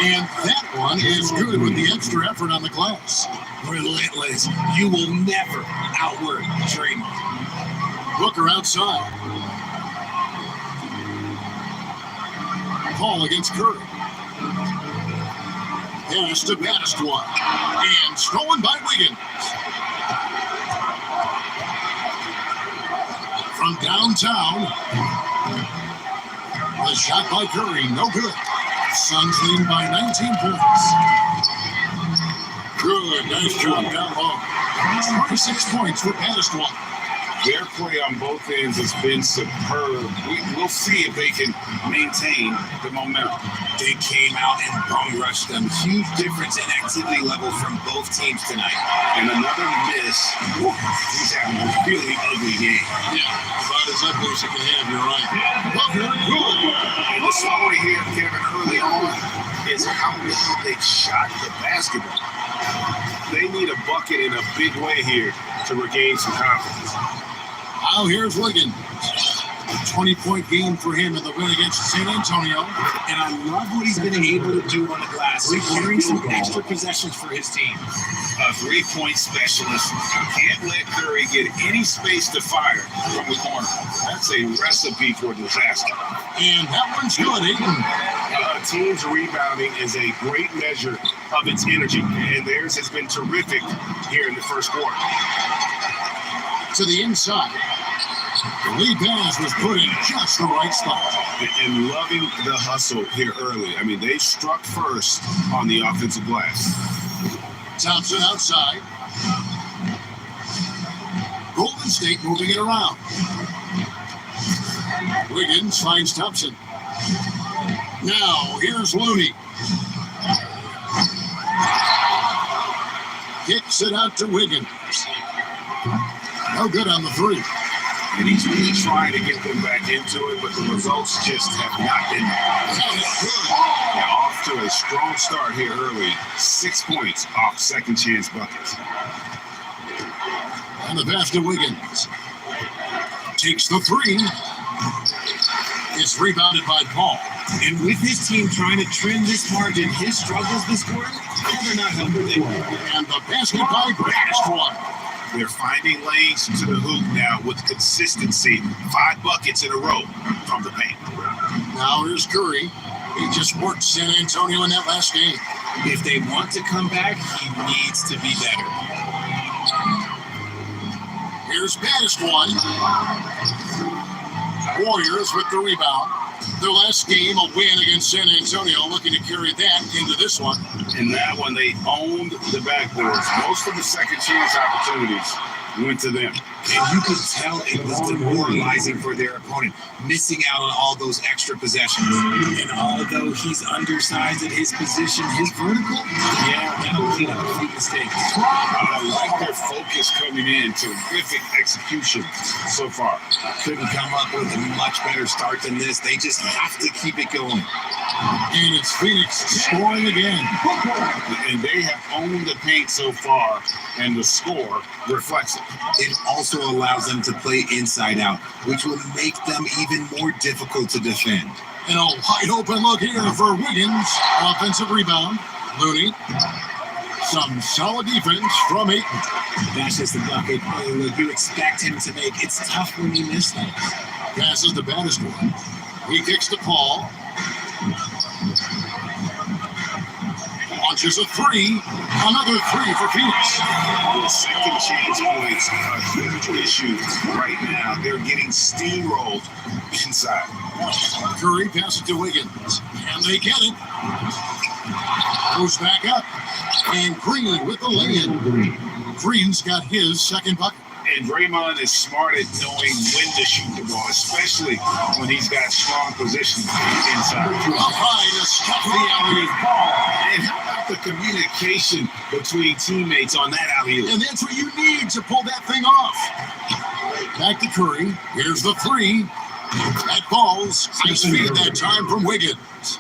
And that one is good with the extra effort on the glass. Relentless. You will never outwork Draymond. Booker outside. Call against Curry. Pass to Baddest One. And stolen by Wiggins. From downtown. The shot by Curry, no good. Suns lead by 19 points. Good, nice job down low. 26 points for Baddest One. Their play on both ends has been superb. We'll see if they can maintain the momentum. They came out and bum rushed them. Huge difference in activity level from both teams tonight. And another miss. He's having a really ugly game. Yeah, about as ugly as you can have, you're right. Booker, good. And the story here, Kevin, early on is how well they shot the basketball. They need a bucket in a big way here to regain some confidence. Now here's Wiggins. 20-point game for him in the win against San Antonio. And I love what he's been able to do on the glass, securing some extra possessions for his team. A 3-point specialist. Can't let Curry get any space to fire from the corner. That's a recipe for disaster. And that one's good, Ayton. A team's rebounding is a great measure of its energy, and theirs has been terrific here in the first quarter. To the inside. The lead pass was put in just the right spot. And loving the hustle here early. I mean, they struck first on the offensive glass. Thompson outside. Golden State moving it around. Wiggins finds Thompson. Now, here's Looney. Kicks it out to Wiggins. No good on the three. And he's really trying to get them back into it, but the results just have not been there. Now off to a strong start here early. 6 points off second chance buckets. And the pass to Wiggins. Takes the three. It's rebounded by Paul. And with his team trying to trim this margin, his struggles this quarter, they're not helping them. And the basket by Bradstone. They're finding lanes to the hoop now with consistency. 5 buckets in a row from the paint. Now here's Curry. He just worked San Antonio in that last game. If they want to come back, he needs to be better. Here's Bradstone. Warriors with the rebound. Their last game, a win against San Antonio, looking to carry that into this one. In that one, they owned the backboards. Most of the second chance opportunities went to them. And you could tell it was demoralizing for their opponent, missing out on all those extra possessions. And although he's undersized at his position, his vertical, that'll clean up a few mistakes. I like their focus coming in. Terrific execution so far. Couldn't come up with a much better start than this. They just have to keep it going. And it's Phoenix scoring again. And they have owned the paint so far, and the score reflects it. It also allows them to play inside out, which will make them even more difficult to defend. And a wide open look here for Wiggins. Offensive rebound. Looney. Some solid defense from Ayton. That's just the bucket you expect him to make. It's tough when you miss those. Passes to Bradstone. He kicks to Paul. Launches a three. Another three for Phoenix. The second chance points are a huge issue right now. They're getting steamrolled inside. Curry passes to Wiggins. And they get it. Goes back up. And Green with the lay-in. Green's got his second bucket. And Draymond is smart at knowing when to shoot the ball, especially when he's got strong positions inside. Up high to stop the alley-oop. And how about the communication between teammates on that alley-oop? And that's what you need to pull that thing off. Back to Curry. Here's the three. That falls. Nice feed that time from Wiggins.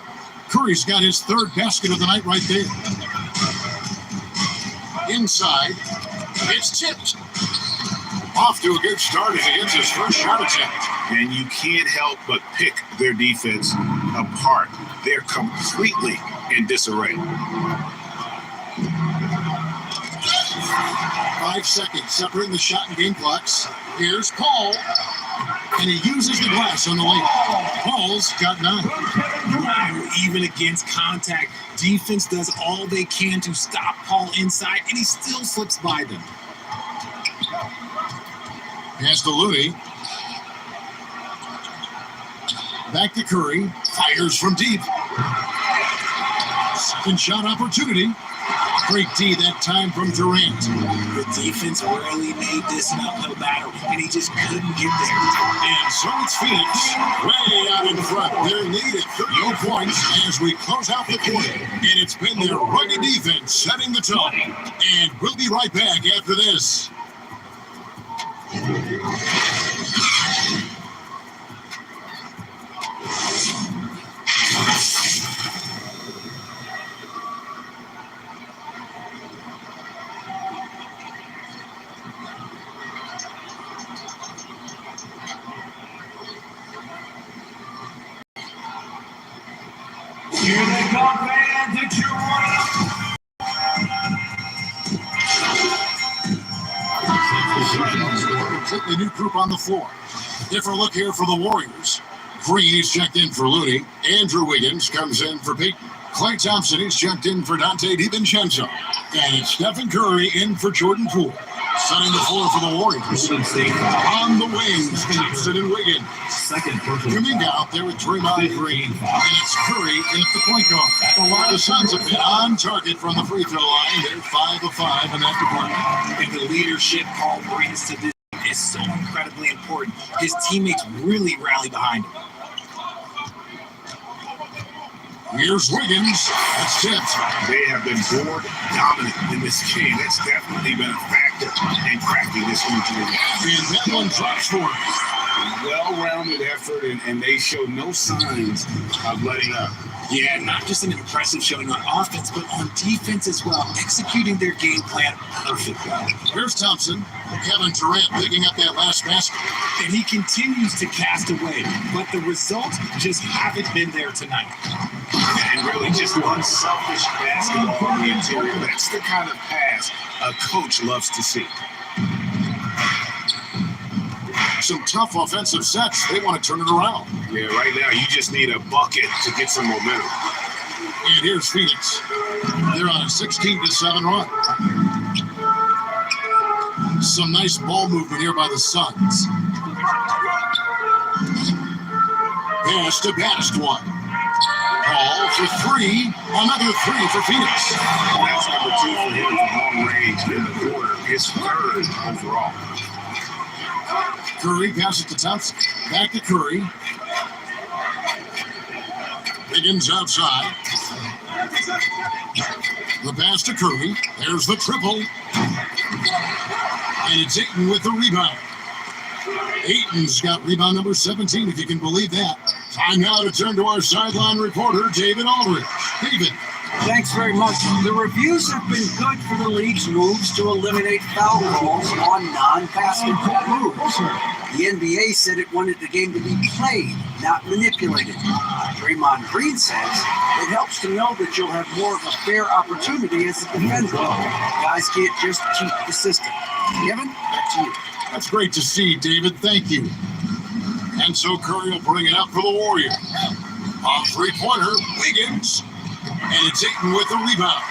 Curry's got his third basket of the night right there. Inside. It's tipped. Off to a good start as he gets his first shot attempt. And you can't help but pick their defense apart. They're completely in disarray. 5 seconds separating the shot and game clocks. Here's Paul. And he uses the glass on the lane. Paul's got 9. Even against contact, defense does all they can to stop Paul inside, and he still slips by them. Pass to Looney. Back to Curry. Fires from deep. Second shot opportunity. Great D that time from Durant. The defense really made this an uphill battle, and he just couldn't get there. And so it's Phoenix way out in front. Their lead at 38 points as we close out the quarter. And it's been their rugged defense setting the tone. And we'll be right back after this. Here they come, fans. It's your Completely new group on the floor. Different look here for the Warriors. Green is checked in for Looney. Andrew Wiggins comes in for Peyton. Klay Thompson is checked in for Dante DiVincenzo. And Stephen Curry in for Jordan Poole. Setting the floor for the Warriors. On the wings, Thompson and Wiggins. Coming out there with Draymond Green. And it's Curry at the point guard. The Suns have been on target from the free throw line. They're 5 of 5 in that department. And the leadership Paul brings to this is so incredibly important. His teammates really rally behind him. Here's Wiggins. That's tipped. They have been board dominant in this game. It's definitely been a factor in cracking this one through. And that one drops for him. Well-rounded effort, and they show no signs of letting up. Yeah, not just an impressive showing on offense, but on defense as well, executing their game plan perfectly. Here's Thompson. Kevin Durant picking up that last basket. And he continues to cast away, but the results just haven't been there tonight. And really just unselfish basketball on the interior. That's the kind of pass a coach loves to see. Some tough offensive sets. They want to turn it around. Yeah, right now you just need a bucket to get some momentum. And here's Phoenix. They're on a 16-7 run. Some nice ball movement here by the Suns. Pass to past one. Paul for three. Another three for Phoenix. That's number 2 for him from long range in the quarter. His third overall. Curry passes to Thompson. Back to Curry. Wiggins outside. The pass to Curry. There's the triple. And it's Ayton with the rebound. Ayton's got rebound number 17, if you can believe that. Time now to turn to our sideline reporter, David Aldridge. David. Thanks very much. The reviews have been good for the league's moves to eliminate foul calls on non-basketball moves. The NBA said it wanted the game to be played, not manipulated. Draymond Green says it helps to know that you'll have more of a fair opportunity as a defender. Guys can't just cheat the system. Kevin, back to you. That's great to see, David. Thank you. And so Curry will bring it up for the Warriors. On three-pointer, Wiggins. And it's Ayton with the rebound.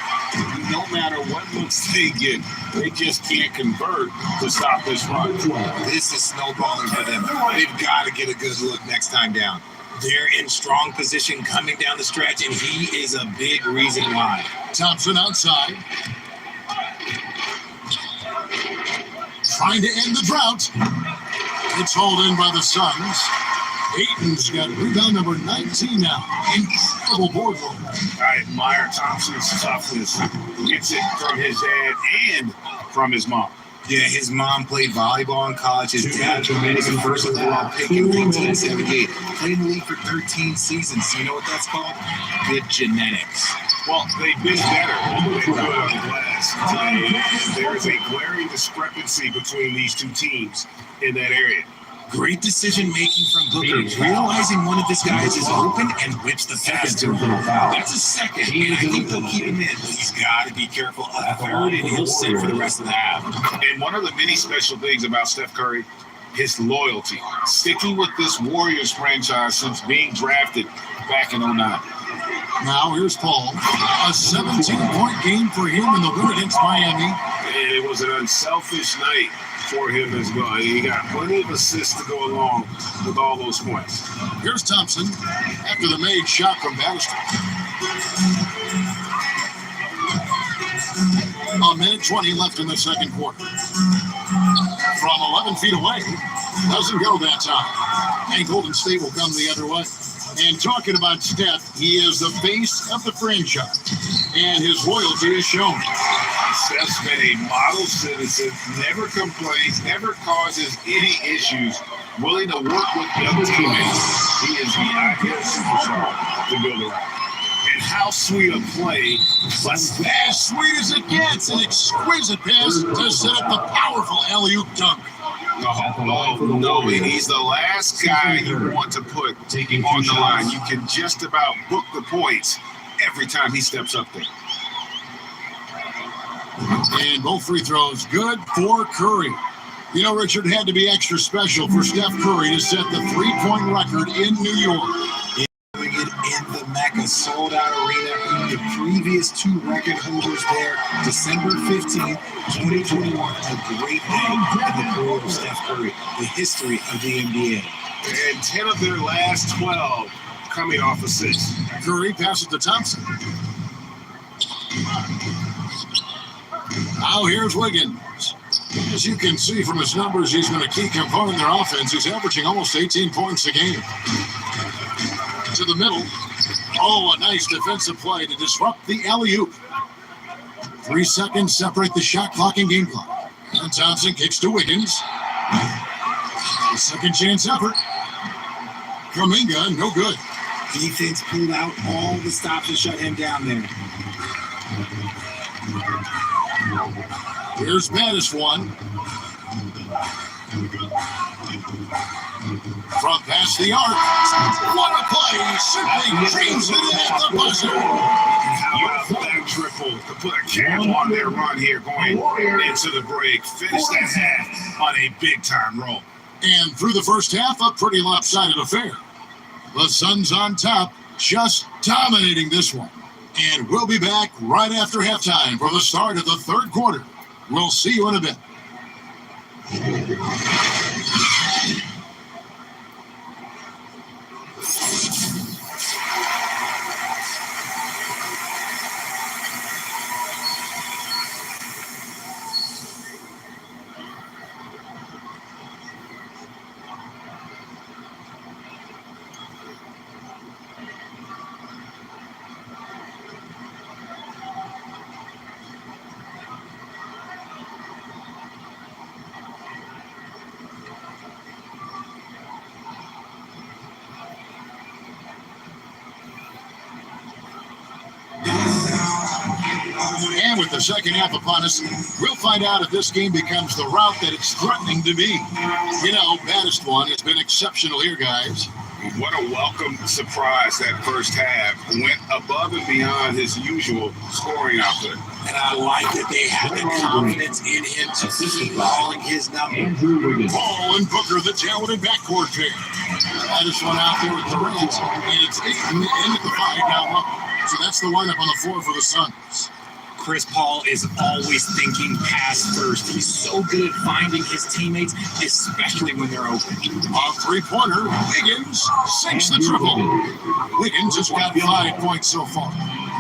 No matter what looks they get, they just can't convert to stop this run. This is snowballing for them. They've got to get a good look next time down. They're in strong position coming down the stretch, and he is a big reason why. Thompson outside. Trying to end the drought. It's hauled in by the Suns. Ayton's got rebound number 19 now. Incredible board work. I admire Thompson's toughness. He gets it from his dad and from his mom. Yeah, his mom played volleyball in college. His dad was the first overall pick in 1978. Played in the league for 13 seasons. Do you know what that's called? Good genetics. Well, they've been better than they could on the glass today. There is a glaring discrepancy between these two teams in that area. Great decision-making from Booker, realizing one of his guys is open and whips the pass to him. That's a second, and I think they'll keep him in, but he's got to be careful. A third, and he'll sit for the rest of the half. And one of the many special things about Steph Curry, his loyalty. Sticking with this Warriors franchise since being drafted back in 2009. Now here's Paul. A 17-point game for him in the win against Miami. And it was an unselfish night for him as well. He got plenty of assists to go along with all those points. Here's Thompson after the made shot from Bannister. A minute 20 left in the second quarter. From 11 feet away, doesn't go that time. And Golden State will come the other way. And talking about Steph, he is the face of the franchise, and his loyalty is shown. Steph's been a model citizen, never complains, never causes any issues, willing to work with young teammates. He is the ideal superstar to build around. And how sweet a play. As sweet as it gets, an exquisite pass to set up the powerful alley-oop dunk. No, he's the last guy you want to put on the line. You can just about book the points every time he steps up there. And both free throws good for Curry. You know, Richard, had to be extra special for Steph Curry to set the three-point record in New York. Doing it in the Mecca sold-out arena. The previous two record holders there, December 15th, 2021, a great day in the career of Steph Curry, the history of the NBA. And 10 of their last 12 coming off assists. Curry passes to Thompson. Now here's Wiggins. As you can see from his numbers, he's going to keep component their offense. He's averaging almost 18 points a game. To the middle. Oh, a nice defensive play to disrupt the alley-oop. 3 seconds separate the shot clock and game clock. And Thompson kicks to Wiggins. A second chance effort. Kuminga, no good. Defense pulled out all the stops to shut him down there. Here's Mattis one. From past the arc. What a play! Simply dreams it in at the buzzer. How about that triple to put a cap on their run here going into the break? Finish that half on a big-time roll. And through the first half, a pretty lopsided affair. The Suns on top, just dominating this one. And we'll be back right after halftime for the start of the third quarter. We'll see you in a bit. And with the second half upon us, we'll find out if this game becomes the route that it's threatening to be. You know, baddest one has been exceptional here, guys. What a welcome surprise that first half. Went above and beyond his usual scoring output. And I like that they had the confidence in him to keep calling his number. Paul and Booker, the talented backcourt pair. Baddest one out there with Durant, and it's Ayton in at the 5 now up. So that's the lineup on the floor for the Suns. Chris Paul is always thinking pass first. He's so good at finding his teammates, especially when they're open. A three-pointer, Wiggins sinks the triple. Wiggins has got 5 points so far.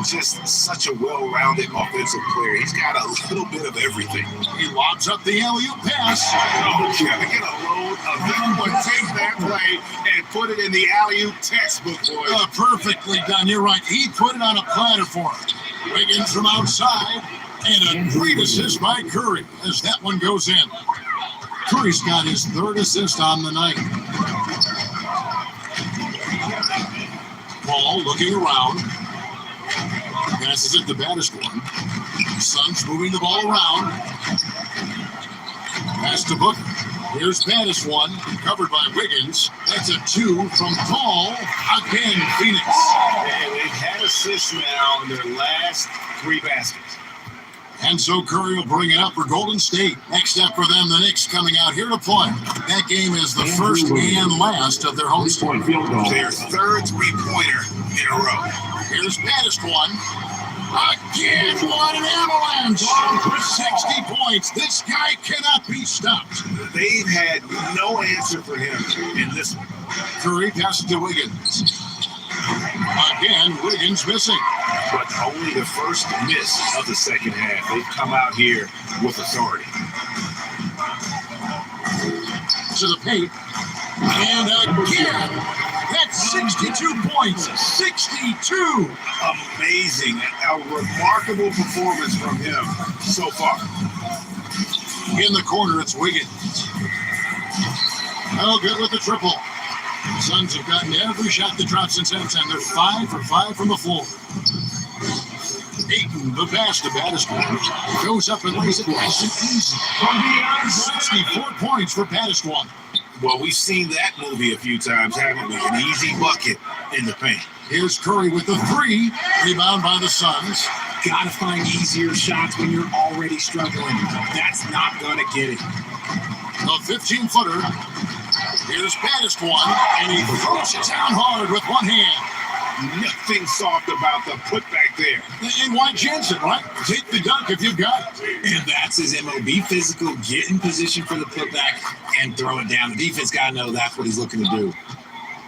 Just such a well-rounded offensive player. He's got a little bit of everything. He lobs up the alley-oop pass. Oh, you gotta get a load of that one. Take that play and put it in the alley-oop textbook, boys. Perfectly done. You're right. He put it on a platter for him. Wiggins from outside, and a great assist by Curry as that one goes in. Curry's got his third assist on the night. Paul looking around. Passes it the baddest one. Suns moving the ball around. Pass to Booker. Here's baddest one, covered by Wiggins. That's a 2 from Paul. Again, Phoenix. And they've had assists now in their last 3 baskets. And so Curry will bring it up for Golden State. Next up for them, the Knicks coming out here to play. That game is the first and last of their home start. Their third 3-pointer in a row. Here's baddest one. Again, what an avalanche! 60 points. This guy cannot be stopped. They've had no answer for him in this one. Curry passes to Wiggins. Again, Wiggins missing. But only the first miss of the second half. They've come out here with authority. To the paint. And again, that's 62 points. 62. Amazing. A remarkable performance from him so far. In the corner, it's Wiggins. Oh, good with the triple. The Suns have gotten every shot that dropped since halftime. They're 5 for 5 from the floor. Ayton, the pass to baddest one, goes up and lays it nice and easy. 64 points for baddest one. Well, we've seen that movie a few times, haven't we? An easy bucket in the paint. Here's Curry with the 3. Rebound by the Suns. Gotta find easier shots when you're already struggling. That's not gonna get it. The 15-footer. Here's baddest one, and he throws it down hard with one hand. Nothing soft about the putback there. And White Jensen, right? Take the dunk if you've got it. And that's his MO. Be physical, get in position for the putback, and throw it down. The defense got to know that's what he's looking to do.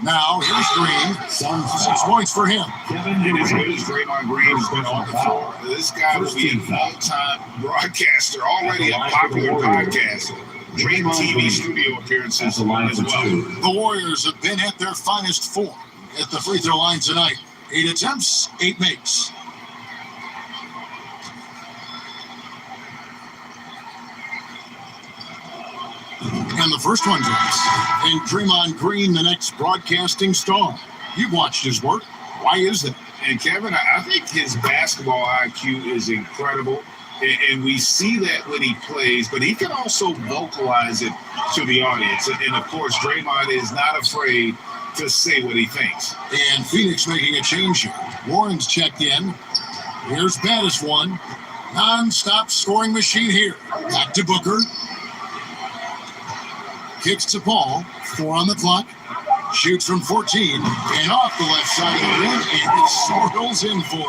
Now, here's Green. 6 points for him. And as good as Draymond Green has been on the floor, this guy will be an all-time broadcaster, already a popular podcaster. Great TV studio appearances as well. The Warriors have been at their finest form at the free throw line tonight. 8 attempts, 8 makes. And the first one drops. And Draymond Green, the next broadcasting star. You've watched his work. Why is that? And Kevin, I think his basketball IQ is incredible. And we see that when he plays, but he can also vocalize it to the audience. And of course, Draymond is not afraid to say what he thinks. And Phoenix making a change here. Warren's checked in. Here's Baddest One. Non-stop scoring machine here. Back to Booker. Kicks to Paul. 4 on the clock. Shoots from 14 and off the left side of the rim, and it swirls in for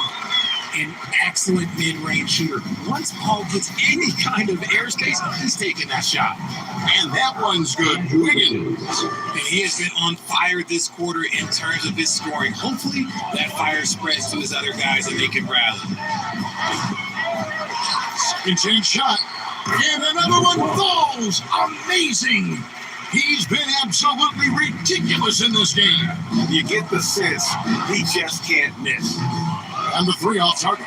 an excellent mid-range shooter. Once Paul gets any kind of airspace, he's taking that shot. And that one's good. Wiggins. And he has been on fire this quarter in terms of his scoring. Hopefully that fire spreads to his other guys and they can rally. Second chance shot. And another one falls. Amazing. He's been absolutely ridiculous in this game. You get the sense he just can't miss. And the 3 off target.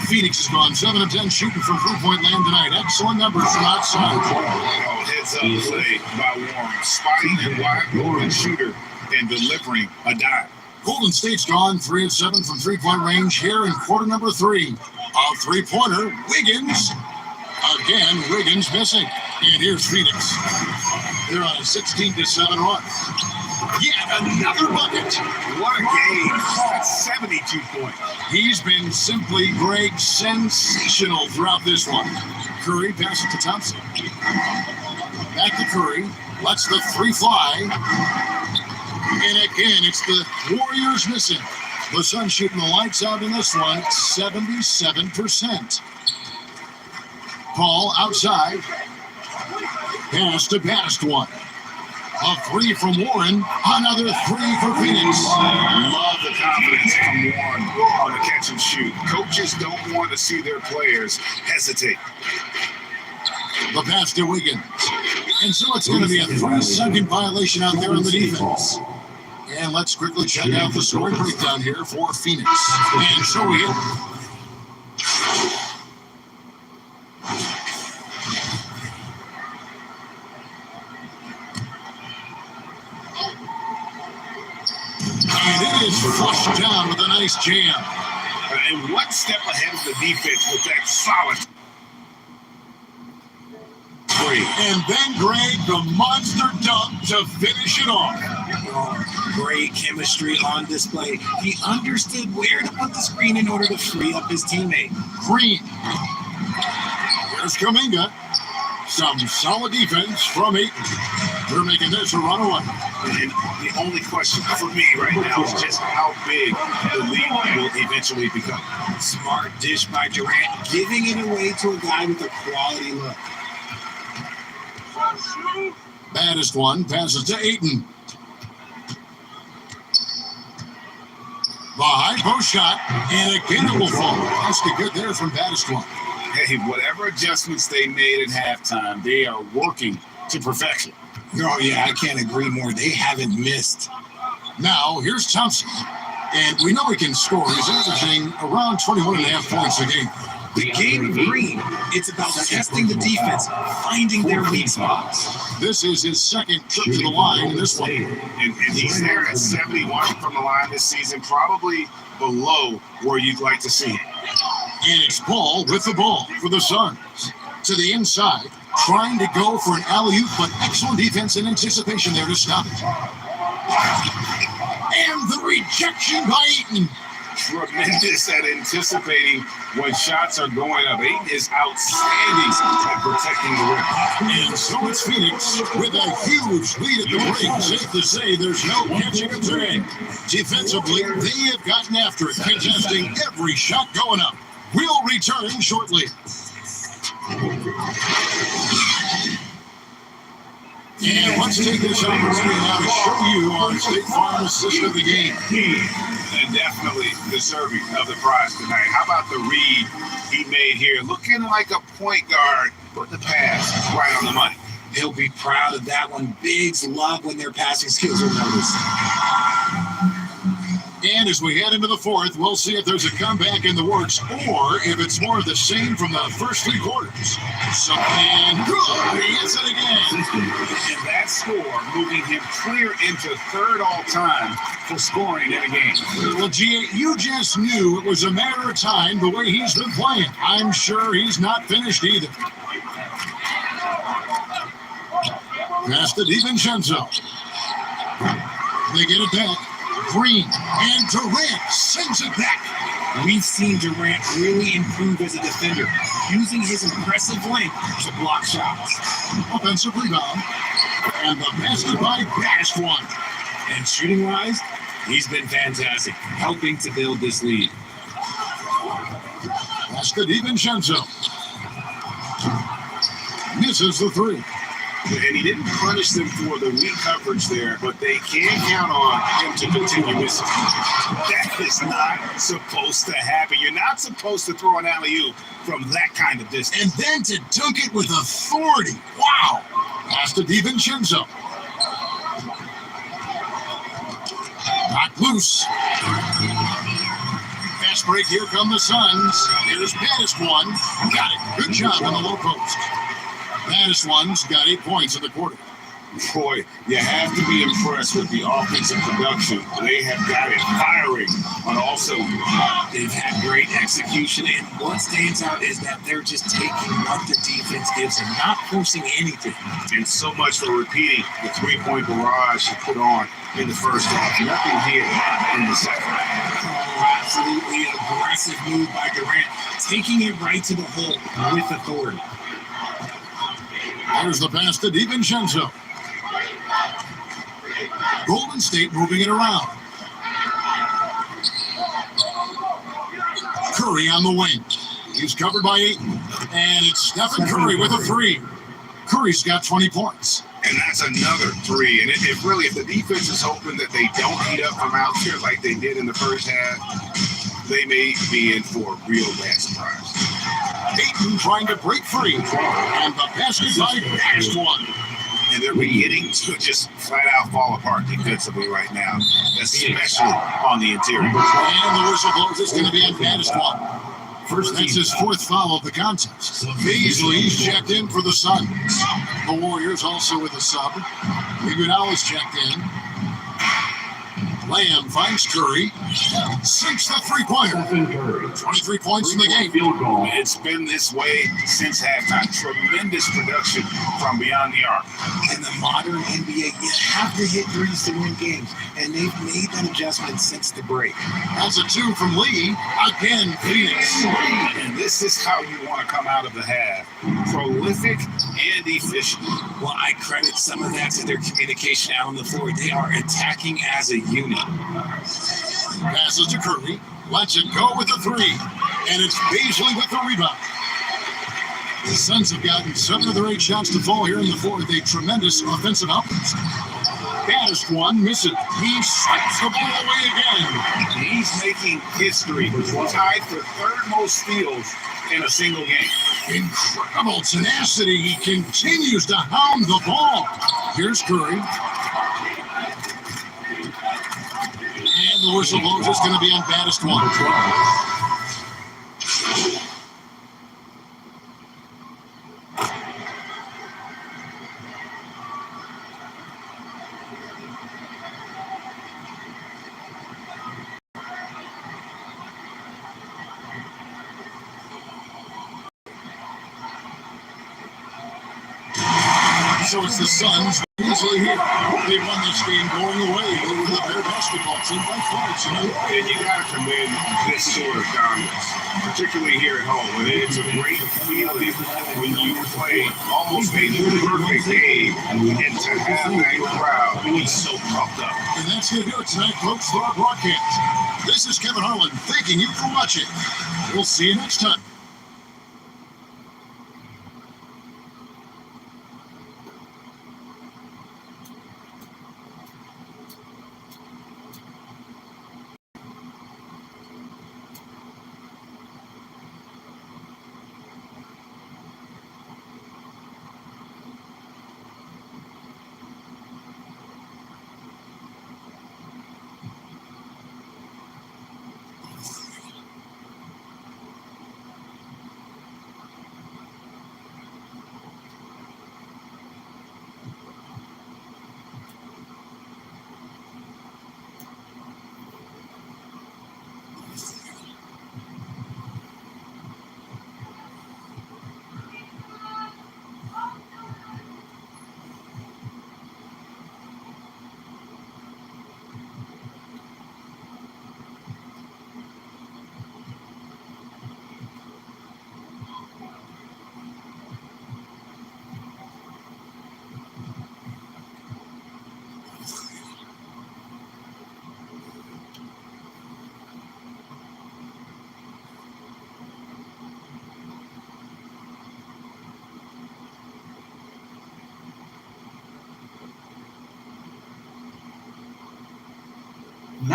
Phoenix has gone 7 of 10 shooting from three-point land tonight. Excellent numbers from outside. Heads up play by Warren. Spotting a wide open shooter and delivering a dime. Golden State's gone 3 of 7 from three-point range here in quarter number 3. A three-pointer, Wiggins. Again, Wiggins missing. And here's Phoenix. They're on a 16-7 run. Yet another bucket. What a game. That's 72 points. He's been simply, Greg, sensational throughout this one. Curry passes to Thompson. Back to Curry. Lets the 3 fly. And again, it's the Warriors missing. The Suns shooting the lights out in this one, 77%. Paul outside. Pass to Baddest One. A 3 from Warren. Another 3 for Phoenix. Love the confidence from Warren on the catch and shoot. Coaches don't want to see their players hesitate. The pass to Wiggins. And so it's going to be a 3-second violation out there on the defense. And let's quickly check out the scoring breakdown here for Phoenix. And so we hit. And it is flushed down with a nice jam. And one step ahead of the defense with that solid three. And then Greg, the monster dunk to finish it off. Great chemistry on display. He understood where to put the screen in order to free up his teammate. Green. Here's Kuminga. Some solid defense from Ayton. They're making this a runaway. And the only question for me right now is just how big the lead will eventually become. Smart dish by Durant, giving it away to a guy with a quality look. Baddest One passes to Ayton. The high post shot, and again it will fall. That's the good there from Baddest One. Hey, whatever adjustments they made at halftime, they are working to perfection. Oh, yeah, I can't agree more. They haven't missed. Now, here's Thompson. And we know he can score. He's averaging around 21.5 points a game. The game of Green, it's about testing the defense, finding their weak spots. This is his second trip to the line in this one. And he's there at 71 from the line this season, probably below where you'd like to see him. And it's Paul with the ball for the Suns. To the inside, trying to go for an alley-oop, but excellent defense and anticipation there to stop it. And the rejection by Ayton. Tremendous at anticipating when shots are going up. Ayton is outstanding at protecting the rim. And so it's Phoenix with a huge lead at the break. Safe to say there's no catching them today. Defensively, they have gotten after it, contesting every shot going up. We'll return shortly. And let's take this opportunity now to show you our State Farm assist of the game. And definitely deserving of the prize tonight. How about the read he made here? Looking like a point guard, put the pass right on the money. He'll be proud of that one. Bigs love when their passing skills are noticed. And as we head into the fourth, we'll see if there's a comeback in the works or if it's more of the same from the first three quarters. So, and good, he hits it again. And that score moving him clear into third all-time for scoring in a game. Well, G, you just knew it was a matter of time the way he's been playing. I'm sure he's not finished either. Pass to DiVincenzo. They get it back. Green and Durant sends it back. We've seen Durant really improve as a defender, using his impressive length to block shots. Offensive rebound. And the basket by Bash one. And shooting-wise, he's been fantastic, helping to build this lead. Pass to DiVincenzo. Misses the three. And he didn't punish them for the weak coverage there, but they can count on him to continue missing. That is not supposed to happen. You're not supposed to throw an alley-oop from that kind of distance. And then to dunk it with authority. Wow. Pass to DiVincenzo. Knocked loose. Fast break. Here come the Suns. Here's Baddest one. Got it. Good job on the low post. Baddest one's got 8 points in the quarter. Boy, you have to be impressed with the offensive production. They have got it firing on all cylinders. They've had great execution, and what stands out is that they're just taking what the defense gives them, not forcing anything. And so much for repeating the three-point barrage he put on in the first half. Nothing here in the second half. Oh, absolutely an aggressive move by Durant, taking it right to the hole with authority. There's the pass to DiVincenzo. Golden State moving it around. Curry on the wing. He's covered by Ayton. And it's Stephen Curry with a three. Curry's got 20 points. And that's another three. And if really, if the defense is hoping that they don't heat up from out here like they did in the first half, they may be in for a real bad surprise. Ayton trying to break free. And the basket by Baddest one. And they're beginning to just flat out fall apart defensively right now, especially on the interior. And the whistle blows. It's going to be on Baddest one. That's his fourth foul of the contest. Beasley's checked in for the Suns. The Warriors also with a sub. Iguodala's checked in. Lamb finds Curry. Sinks the three-pointer. 23 points in the game. It's been this way since halftime. Tremendous production from beyond the arc. In the modern NBA, you have to hit threes to win games, and they've made that adjustment since the break. That's a two from Lee. Again, Phoenix. And this is how you want to come out of the half. Prolific and efficient. Well, I credit some of that to their communication out on the floor. They are attacking as a unit. Passes to Curry. Lets it go with the three. And it's Beasley with the rebound. The Suns have gotten 7 of their 8 shots to fall here in the fourth. A tremendous offensive outburst. Baddest one misses. He swipes the ball away again. He's making history. Tied for third most steals in a single game. Incredible tenacity. He continues to hound the ball. Here's Curry. And the whistle blows. It's going to be on Baddest one. So it's the Suns easily here. They won this game going away over the Bear basketball team by points. And you got to commend this sort of dominance, particularly here at home. And it's a great feeling when you play almost a perfect game and to have that crowd be so pumped up. And that's going to do it tonight, folks, for our broadcast. This is Kevin Harlan thanking you for watching. We'll see you next time.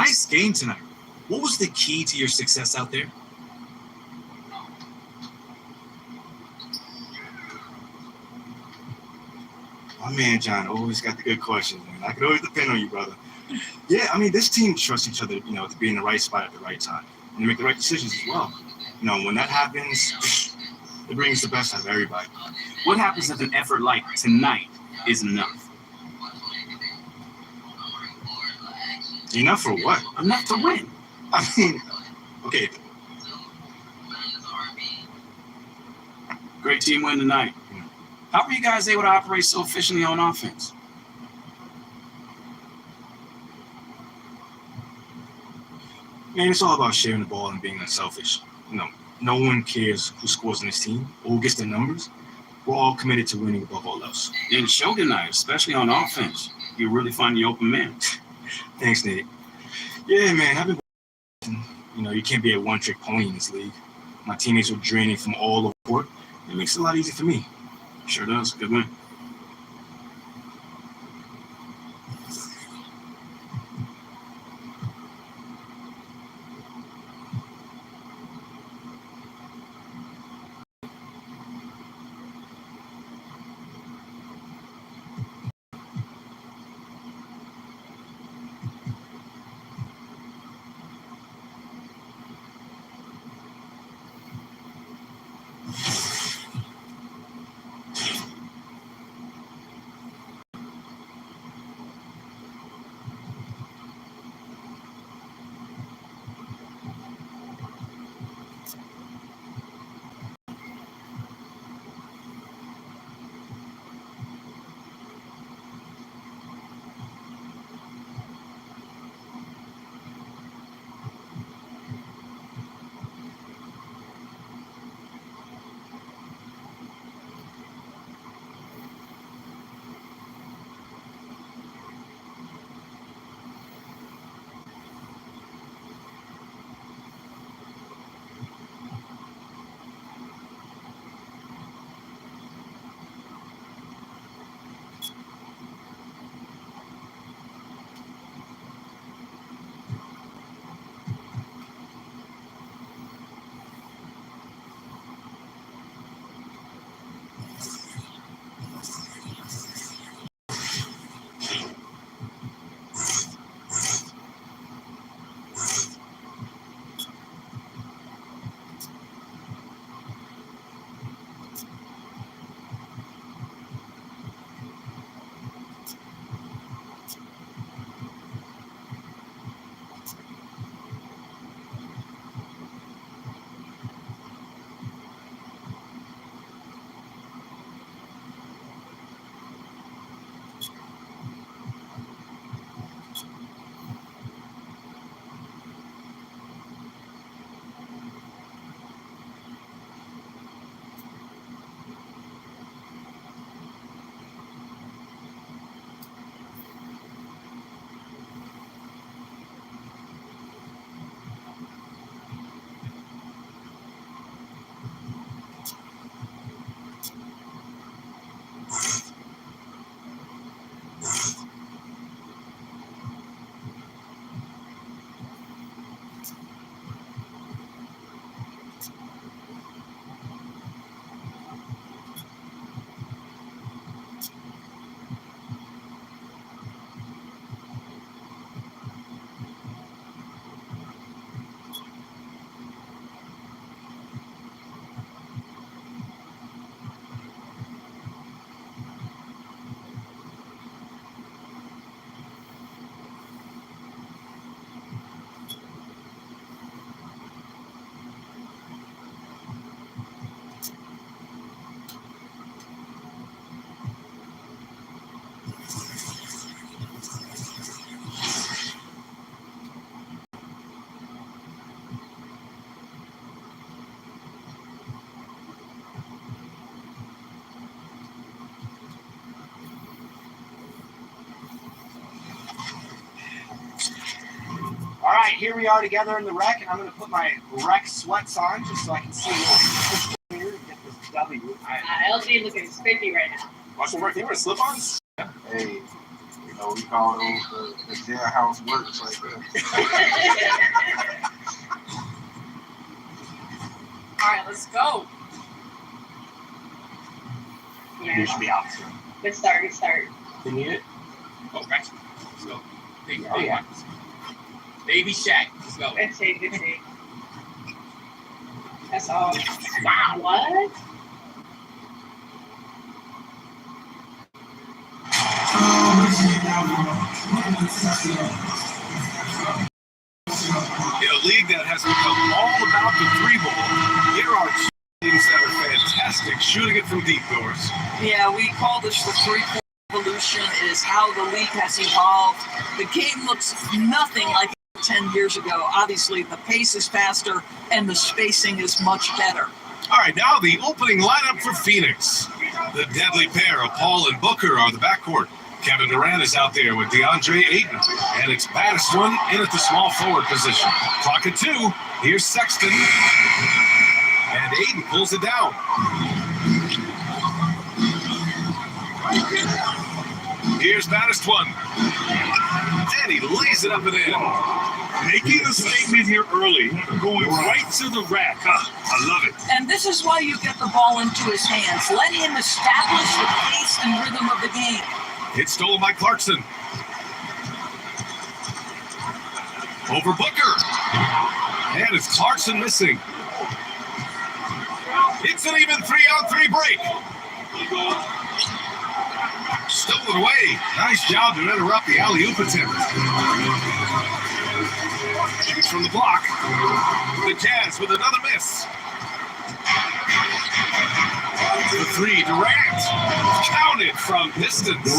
Nice game tonight. What was the key to your success out there? My man John always got the good questions, man. I could always depend on you, brother. Yeah, I mean, this team trusts each other, to be in the right spot at the right time and to make the right decisions as well. When that happens, it brings the best out of everybody. What happens if an effort like tonight isn't enough? Enough for what? Enough to win. I mean, okay. Great team win tonight. How were you guys able to operate so efficiently on offense? Man, it's all about sharing the ball and being unselfish. No one cares who scores in this team or who gets the numbers. We're all committed to winning above all else. And show tonight, especially on offense. You really find the open man. Thanks, Nate. Yeah, man, I've been. You can't be a one-trick pony in this league. My teammates are draining from all over the court. It makes it a lot easier for me. Sure does. Good win. All right, here we are together in the rec, and I'm going to put my rec sweats on just so I can see what's here to get this W. LG looking spiffy right now. Watch the work. You wear slip-ons? Hey, know, we call those the jailhouse works right there. All right, let's go. You should be out. Good start. You need it? Oh, gotcha. Let's go. Baby, Oh, yeah. Baby Shaq. Let's go. Good save. That's all. Wow. What? In a league that has become all about the three ball, there are teams that are fantastic shooting it from deep doors. Yeah, we call this the three-point evolution. It is how the league has evolved. The game looks nothing like 10 years ago. Obviously, the pace is faster and the spacing is much better. All right, now the opening lineup for Phoenix. The deadly pair of Paul and Booker are the backcourt. Kevin Durant is out there with DeAndre Ayton, and it's baddest one in at the small forward position. Clock at 2. Here's Sexton, and Ayton pulls it down. Here's baddest one, and he lays it up and in. Making a statement here early, going right to the rack. I love it. And this is why you get the ball into his hands. Let him establish the pace and rhythm of the game. It's stolen by Clarkson. Over Booker. And it's Clarkson missing. It's an even 3-on-3 break. Stolen away. Nice job to interrupt the alley-oop attempt. Shoots from the block. The Jazz with another miss. The three, Durant. Counted from distance.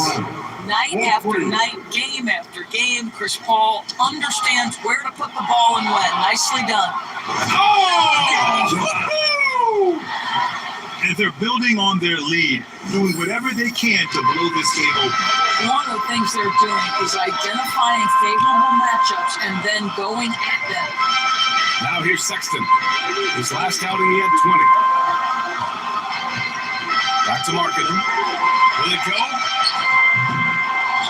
Night after night, game after game, Chris Paul understands where to put the ball and when. Nicely done. Oh! And they're building on their lead, doing whatever they can to blow this game open. One of the things they're doing is identifying favorable matchups and then going at them. Now here's Sexton. His last outing, he had 20. Back to Marketing. Will it go?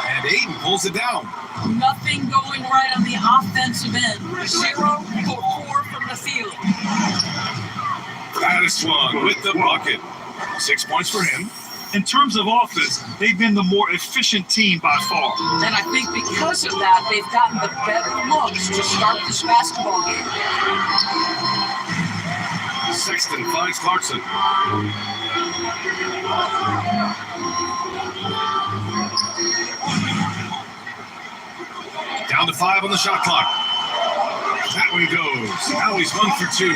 And Ayton pulls it down. Nothing going right on the offensive end. 0 for 4 from the field. Baddest one with the bucket. 6 points for him. In terms of offense, they've been the more efficient team by far. And I think because of that, they've gotten the better looks to start this basketball game. Sexton finds Clarkson. Down to 5 on the shot clock. That one goes. Now he's 1 for 2.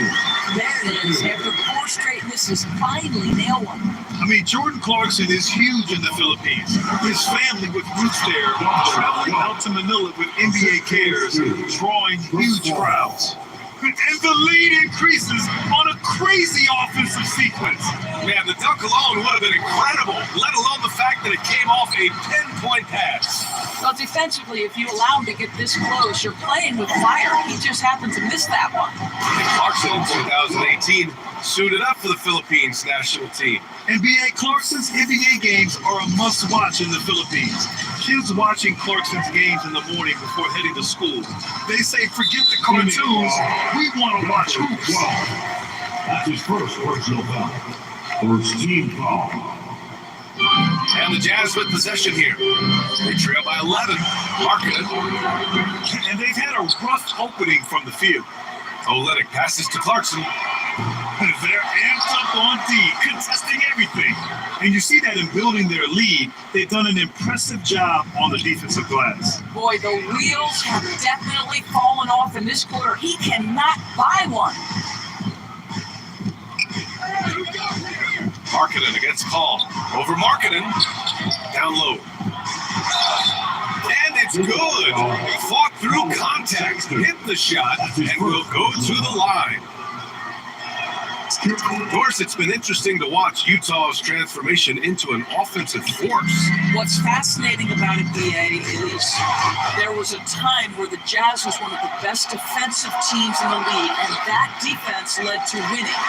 There it is. After 4 straight misses, finally nail one. I mean, Jordan Clarkson is huge in the Philippines. His family with roots there, traveling out to Manila with NBA cares, drawing huge crowds. And the lead increases on a crazy offensive sequence. Man, the dunk alone would have been incredible, let alone the fact that it came off a pinpoint pass. Well, defensively, if you allow him to get this close, you're playing with fire. He just happened to miss that one. And Clarkson in 2018 suited up for the Philippines national team. NBA Clarkson's NBA games are a must-watch in the Philippines. Kids watching Clarkson's games in the morning before heading to school. They say, forget the cartoons, we want to watch hoops. That's his first personal foul. First team foul. And the Jazz with possession here. They trail by 11. Marketing. And they've had a rough opening from the field. Olynyk passes to Clarkson. They're amped up on D, contesting everything. And you see that in building their lead, they've done an impressive job on the defensive glass. Boy, the wheels have definitely fallen off in this quarter. He cannot buy one. Marketing against call. Over Marketing. Down low. And it's good. Fought through contact, hit the shot, and will go to the line. Of course, it's been interesting to watch Utah's transformation into an offensive force. What's fascinating about it, BA, is there was a time where the Jazz was one of the best defensive teams in the league, and that defense led to winning.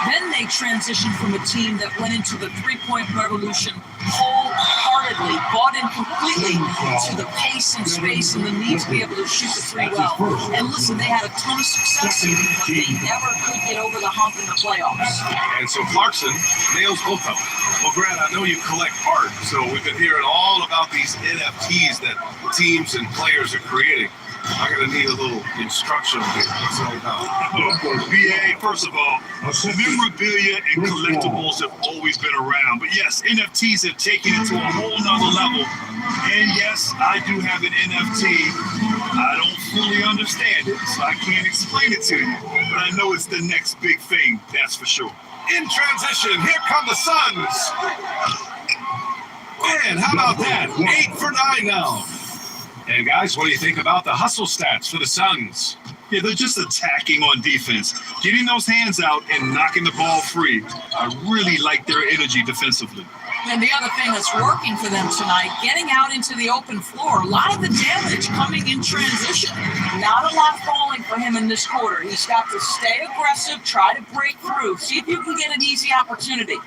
Then they transitioned from a team that went into the three-point revolution wholeheartedly, bought in completely to the pace and space and the need to be able to shoot the three well. And listen, they had a ton of success, but they never could get over the hump in the playoffs. And so Clarkson nails both of them. Well, Grant, I know you collect art, so we've been hearing all about these NFTs that teams and players are creating. I'm going to need a little instruction here. What's it all about? BA, first of all, memorabilia and collectibles have always been around. But yes, NFTs have taken it to a whole nother level. And yes, I do have an NFT. I don't fully understand it, so I can't explain it to you. But I know it's the next big thing, that's for sure. In transition, here come the Suns. Man, how about that? 8 for 9 now. And guys, what do you think about the hustle stats for the Suns? Yeah, they're just attacking on defense, getting those hands out and knocking the ball free. I really like their energy defensively. And the other thing that's working for them tonight, getting out into the open floor, a lot of the damage coming in transition. Not a lot falling for him in this quarter. He's got to stay aggressive, try to break through, see if you can get an easy opportunity.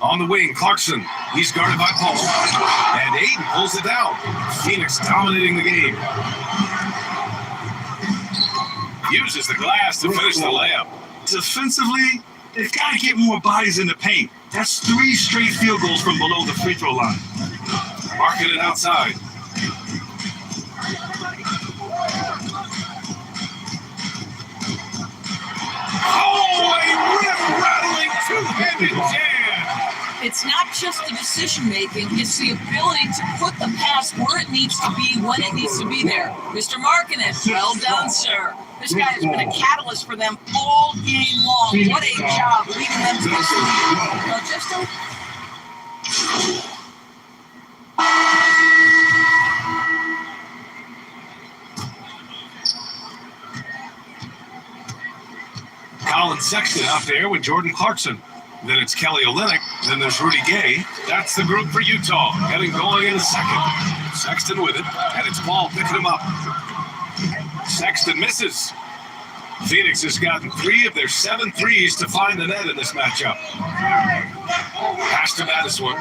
On the wing, Clarkson. He's guarded by Paul. And Aiden pulls it down. Phoenix dominating the game. Uses the glass to finish the layup. Defensively, they've got to get more bodies in the paint. That's 3 straight field goals from below the free throw line. Marking it outside. Oh, a rip-rattling two-handed jam. It's not just the decision-making, it's the ability to put the pass where it needs to be, when it needs to be there. Mr. Markkanen, well done, sir. This guy has been a catalyst for them all game long. What a job leading them to this lead. Now, just Colin Sexton out there with Jordan Clarkson. Then it's Kelly Olynyk. Then there's Rudy Gay. That's the group for Utah. Getting going in a second. Sexton with it. And it's Paul picking him up. Sexton misses. Phoenix has gotten 3 of their 7 threes to find the net in this matchup. Pass to Madison.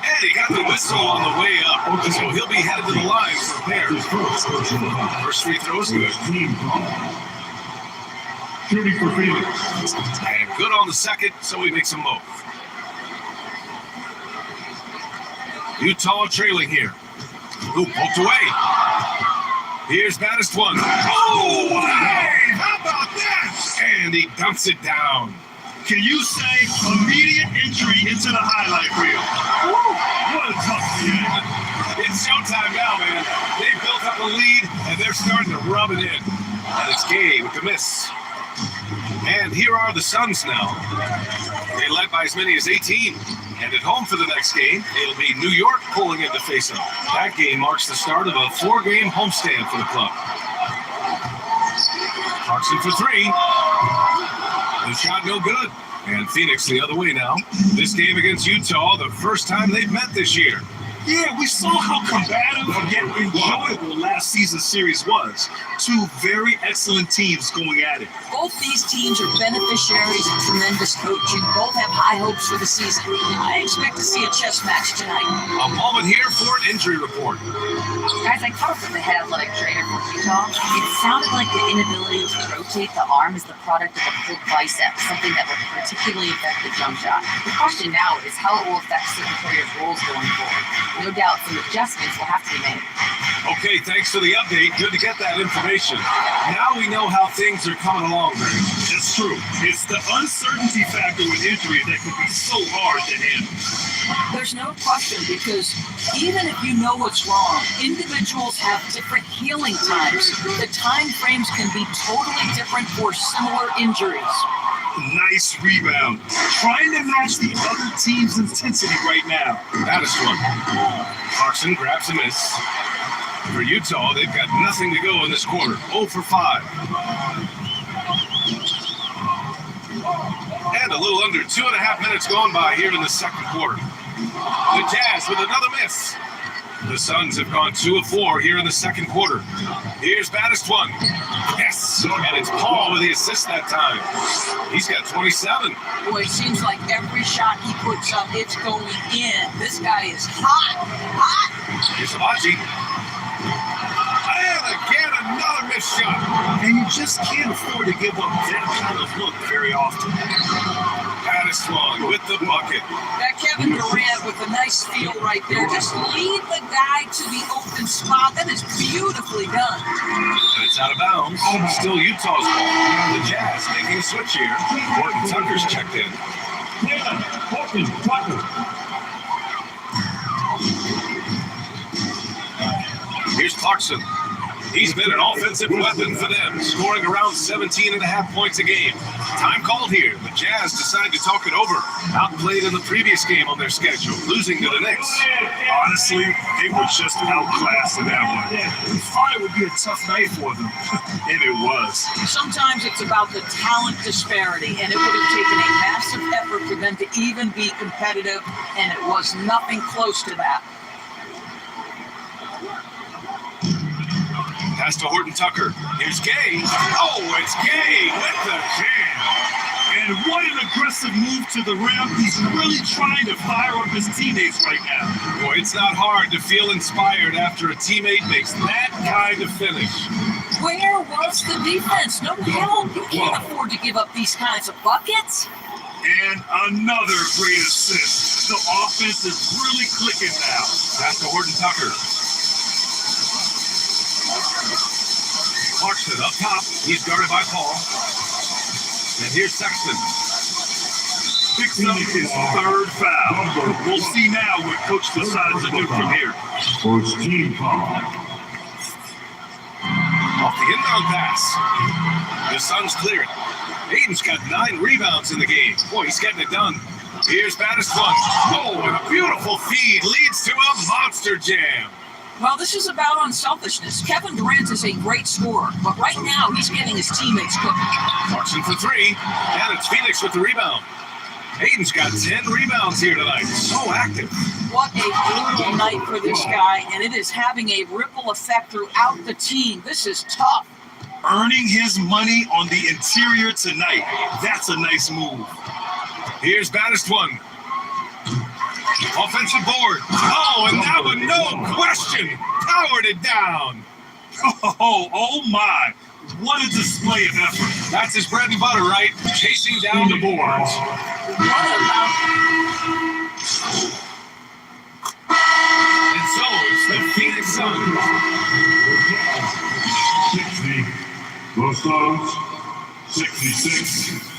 And he got the whistle on the way up. So he'll be headed to the line for a pair. First free throw is good. Shooting for Phoenix. And good on the second, so he makes them both. Utah trailing here. Ooh, poked away. Here's Baddest one. Oh, hey, how about that? And he dumps it down. Can you say immediate entry into the highlight reel? Woo, what a tough game. It's showtime now, man. They built up a lead, and they're starting to rub it in. And it's Gay with the miss. And here are the Suns now. They led by as many as 18. And at home for the next game, it'll be New York pulling in to face them. That game marks the start of a 4-game homestand for the club. Clarkson for 3. The shot no good. And Phoenix the other way now. This game against Utah, the first time they've met this year. Yeah, we saw how combative yet enjoyable last season's series was. 2 very excellent teams going at it. Both these teams are beneficiaries of tremendous coaching. Both have high hopes for the season. I expect to see a chess match tonight. A moment here for an injury report. Guys, I caught up with the head athletic trainer for Utah. It sounded like the inability to rotate the arm is the product of a pulled bicep, something that will particularly affect the jump shot. The question now is how it will affect certain players' roles going forward. No doubt some adjustments will have to be made. Okay, thanks for the update. Good to get that information. Now we know how things are coming along, Greg. That's true. It's the uncertainty factor with injuries that can be so hard to handle. There's no question, because even if you know what's wrong, individuals have different healing times. The time frames can be totally different for similar injuries. Nice rebound. Trying to match the other team's intensity right now. That is one. Clarkson grabs a miss. For Utah, they've got nothing to go in this quarter. 0 for 5. And a little under 2.5 minutes gone by here in the second quarter. The Jazz with another miss. The Suns have gone 2 of 4 here in the second quarter. Here's baddest one. Yes, and it's Paul with the assist that time. He's got 27. Boy, it seems like every shot he puts up, it's going in. This guy is hot. Here's Sabachi. And again, another missed shot. And you just can't afford to give up that kind of look very often. Baddest one with the bucket. That Kevin Durant with a nice feel right there. Just lead the guy to the open spot. That is beautifully done. And it's out of bounds. Still Utah's ball. The Jazz making a switch here. Horton Tucker's checked in. Horton Tucker. Here's Clarkson. He's been an offensive weapon for them, scoring around 17.5 points a game. Time called here. The Jazz decide to talk it over. Outplayed in the previous game on their schedule, losing to the Knicks. Honestly, they were just outclassed in that one. We thought it would be a tough night for them, and it was. Sometimes it's about the talent disparity, and it would have taken a massive effort for them to even be competitive, and it was nothing close to that. Pass to Horton Tucker. Here's Gay. Oh, it's Gay with the jam. And what an aggressive move to the rim. He's really trying to fire up his teammates right now. Boy, it's not hard to feel inspired after a teammate makes that kind of finish. Where was the defense? No help. You can't afford to give up these kinds of buckets. And another great assist. The offense is really clicking now. Pass to Horton Tucker. Clarkson up top. He's guarded by Paul. And here's Sexton. Picks up his third foul. We'll see now what Coach decides to do from here. First team foul. Off the inbound pass. The Suns clear it. Aiden's got 9 rebounds in the game. Boy, he's getting it done. Here's baddest one. Oh, and a beautiful feed leads to a monster jam. Well, this is about unselfishness. Kevin Durant is a great scorer, but right now he's getting his teammates cooking. Clarkson for 3, and it's Phoenix with the rebound. Aiden's got 10 rebounds here tonight. So active. What a brutal night for this guy, and it is having a ripple effect throughout the team. This is tough. Earning his money on the interior tonight. That's a nice move. Here's baddest one. Offensive board. Oh, and that one, no question, powered it down. Oh my. What a display of effort. That's his bread and butter, right? Chasing down the boards. And so it's the Phoenix Suns. 60. The Suns, 66.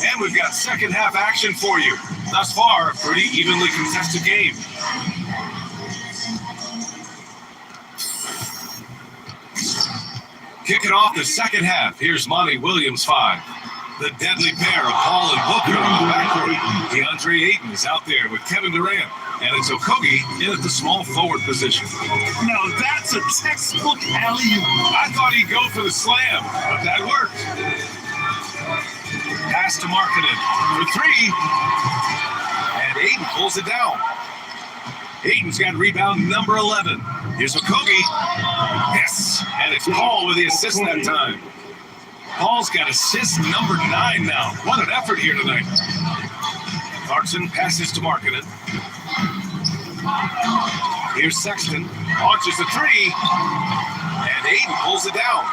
And we've got second half action for you. Thus far, a pretty evenly contested game. Kicking off the second half, here's Monty Williams 5. The deadly pair of Paul and Booker on the backcourt. DeAndre Ayton is out there with Kevin Durant. And it's Okogie in at the small forward position. Now that's a textbook alley-oop. I thought he'd go for the slam, but that worked. Pass to Markkanen for 3. And Ayton pulls it down. Ayton's got rebound number 11. Here's Okogie. Yes, and it's Paul with the assist that time. Paul's got assist number 9 now. What an effort here tonight. Clarkson passes to Markkanen. Here's Sexton, launches a three, and Aiden pulls it down.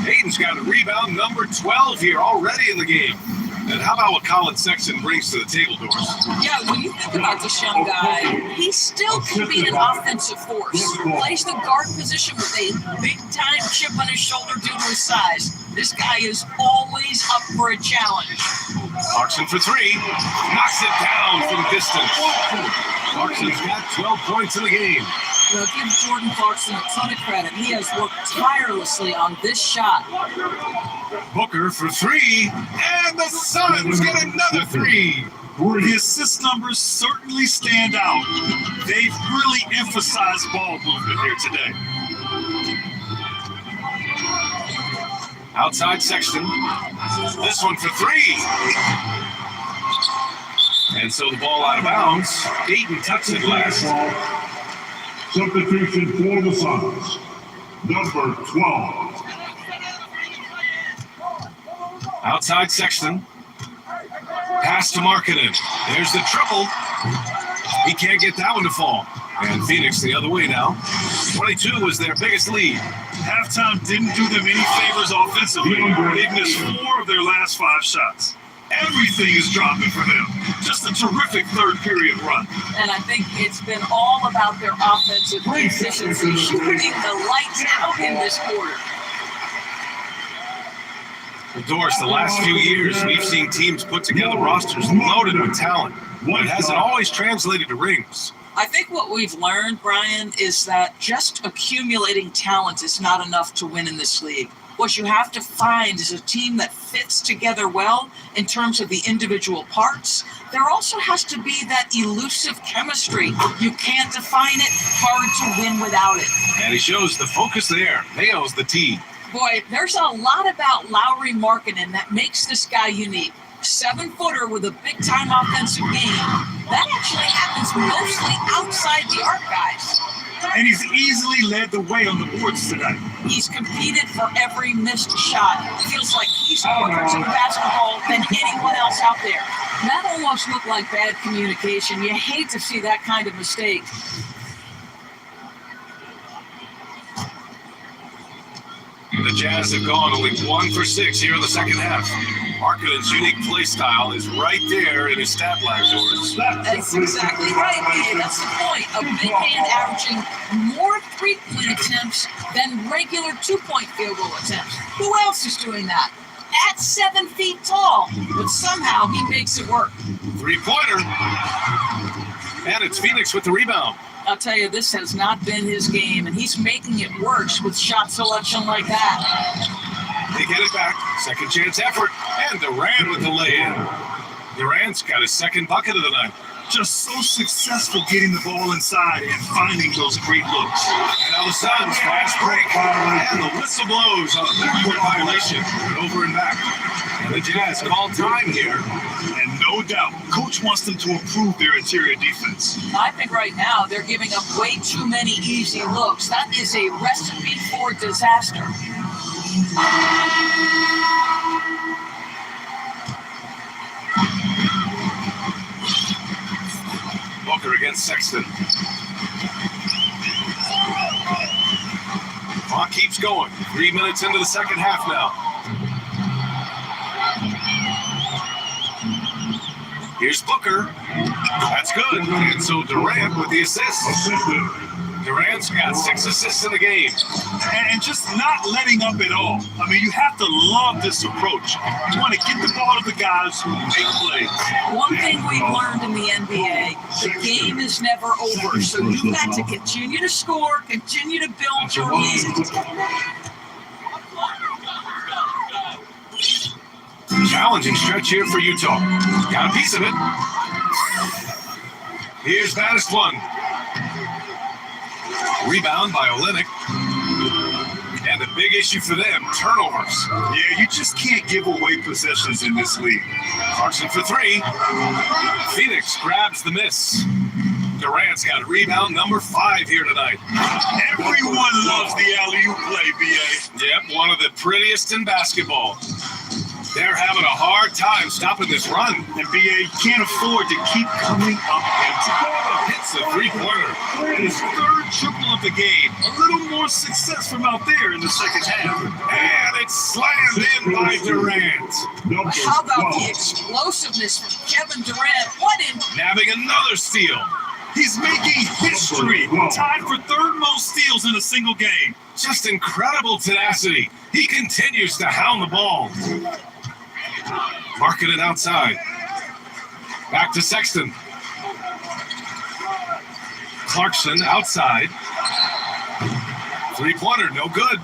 Aiden's got a rebound number 12 here already in the game. And how about what Colin Sexton brings to the table, Doris? Yeah, when you think about this young guy, he still can be an offensive force. Plays the guard position with a big-time chip on his shoulder due to his size. This guy is always up for a challenge. Clarkson for three, knocks it down from distance. Clarkson's got 12 points in the game. Well, give Jordan Clarkson a ton of credit. He has worked tirelessly on this shot. Booker for three, and the Suns get another three. The assist numbers certainly stand out. They've really emphasized ball movement here today. Outside Sexton. This one for three. And so the ball out of bounds. Aiden tucks it last. Substitution for the Suns. Number 12. Outside Sexton. Pass to Markkanen. There's the triple. He can't get that one to fall. And Phoenix the other way now. 22 was their biggest lead. Halftime didn't do them any favors offensively. They've missed 4 of their last 5 shots. Everything is dropping for them. Just a terrific third period run. And I think it's been all about their offensive efficiency, shooting the lights out in this quarter. Well, Doris, the last few years, we've seen teams put together rosters loaded with talent, but it hasn't always translated to rings. I think what we've learned, Brian, is that just accumulating talent is not enough to win in this league. What you have to find is a team that fits together well in terms of the individual parts. There also has to be that elusive chemistry. You can't define it, hard to win without it. And he shows the focus there, nails the tee. Boy, there's a lot about Lauri Markkanen that makes this guy unique. 7-footer with a big-time offensive game. That actually happens mostly outside the arc, guys. And he's easily led the way on the boards tonight. He's competed for every missed shot. It feels like he's closer to the basketball than anyone else out there. That almost looked like bad communication. You hate to see that kind of mistake. The Jazz have gone only 1 for 6 here in the second half. Markkanen's unique play style is right there in his stat line, Doris. That's exactly right, BA. That's the point. A big man averaging more 3-point attempts than regular 2-point field goal attempts. Who else is doing that? At 7 feet tall, but somehow he makes it work. 3-pointer. And it's Phoenix with the rebound. I'll tell you, this has not been his game, and he's making it worse with shot selection like that. They get it back. Second chance effort. And Durant with the lay-in. Durant's got his second bucket of the night. Just so successful getting the ball inside and finding those great looks. And now the Suns fast break. And the whistle blows on a backcourt violation. Over and back. And the Jazz call time here. And no doubt, coach wants them to improve their interior defense. I think right now they're giving up way too many easy looks. That is a recipe for disaster. Booker against Sexton. Clock keeps going. 3 minutes into the second half now. Here's Booker. That's good. And so Durant with the assist. Durant's got 6 assists in the game. And just not letting up at all. I mean, you have to love this approach. You want to get the ball to the guys who make plays. One thing we've learned in the NBA, the game is never over. So you've got to continue to score, continue to build your lead. Challenging stretch here for Utah. Got a piece of it. Here's baddest one. Rebound by Olynyk. And the big issue for them, turnovers. Yeah, you just can't give away possessions in this league. Clarkson for 3. Phoenix grabs the miss. Durant's got rebound number 5 here tonight. Everyone loves the alley-oop play, BA. Yep, one of the prettiest in basketball. They're having a hard time stopping this run. And BA can't afford to keep coming up empty. the three-pointer. His third triple of the game. A little more success from out there in the second half. And it's slammed in by Durant. How about the explosiveness from Kevin Durant? What in? Nabbing another steal. He's making history. Tied for third most steals in a single game. Just incredible tenacity. He continues to hound the ball. Marking it outside. Back to Sexton. Clarkson outside. Three-pointer, no good.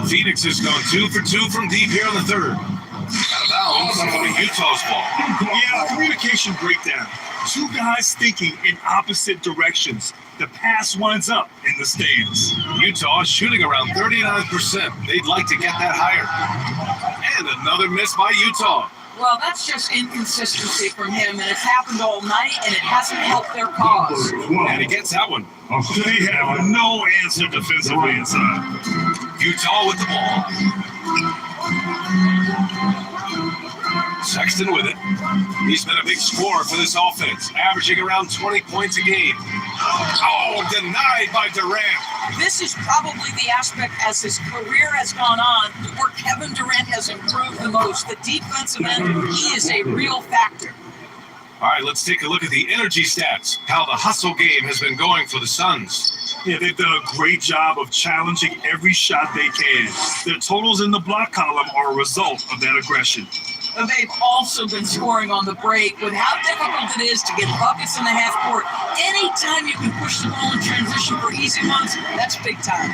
Phoenix has gone 2 for 2 from deep here in the third. Out of bounds, coming Utah's ball. Yeah, communication breakdown. Two guys thinking in opposite directions. The pass winds up in the stands. Utah shooting around 39%. They'd like to get that higher. And another miss by Utah. Well, that's just inconsistency from him, and it's happened all night, and it hasn't helped their cause. And he gets that one. They have no answer defensively inside. Utah with the ball. Sexton with it. He's been a big scorer for this offense, averaging around 20 points a game. Oh, denied by Durant. This is probably the aspect as his career has gone on where Kevin Durant has improved the most. The defensive end, he is a real factor. All right, let's take a look at the energy stats, how the hustle game has been going for the Suns. Yeah, they've done a great job of challenging every shot they can. Their totals in the block column are a result of that aggression. They've also been scoring on the break with how difficult it is to get buckets in the half court. Anytime you can push the ball in transition for easy ones, that's big time.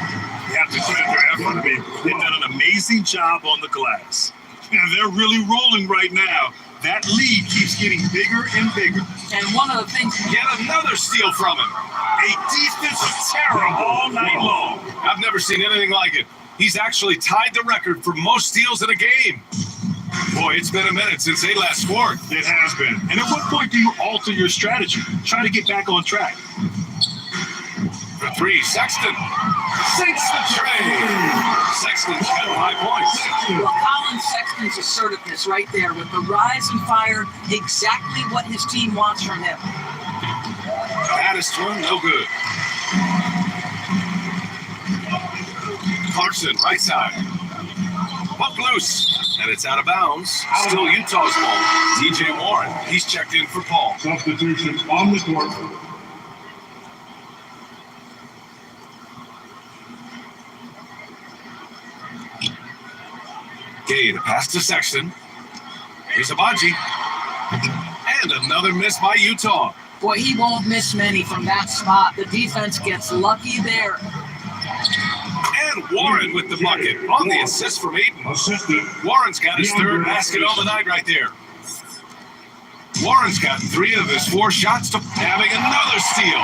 You have to credit their effort. They've done an amazing job on the glass. And they're really rolling right now. That lead keeps getting bigger and bigger. And one of the things... Get another steal from him. A defensive terror all night long. I've never seen anything like it. He's actually tied the record for most steals in a game. Boy, it's been a minute since they last scored. It has been. And at what point do you alter your strategy? Try to get back on track. For three, Sexton sinks the tray. Sexton's got 5 points. Well, Colin Sexton's assertiveness right there with the rise and fire, exactly what his team wants from him. Baddest one, no good. Clarkson, right side. Puck loose, and it's out of bounds. Still Utah's ball. DJ Warren, he's checked in for Paul. Substitution on the court. Okay, the pass to Sexton. Here's Abaji. And another miss by Utah. Boy, he won't miss many from that spot. The defense gets lucky there. And Warren with the bucket on the assist from Ayton. Warren's got his third basket on the night right there. Warren's got 3 of his 4 shots to having another steal.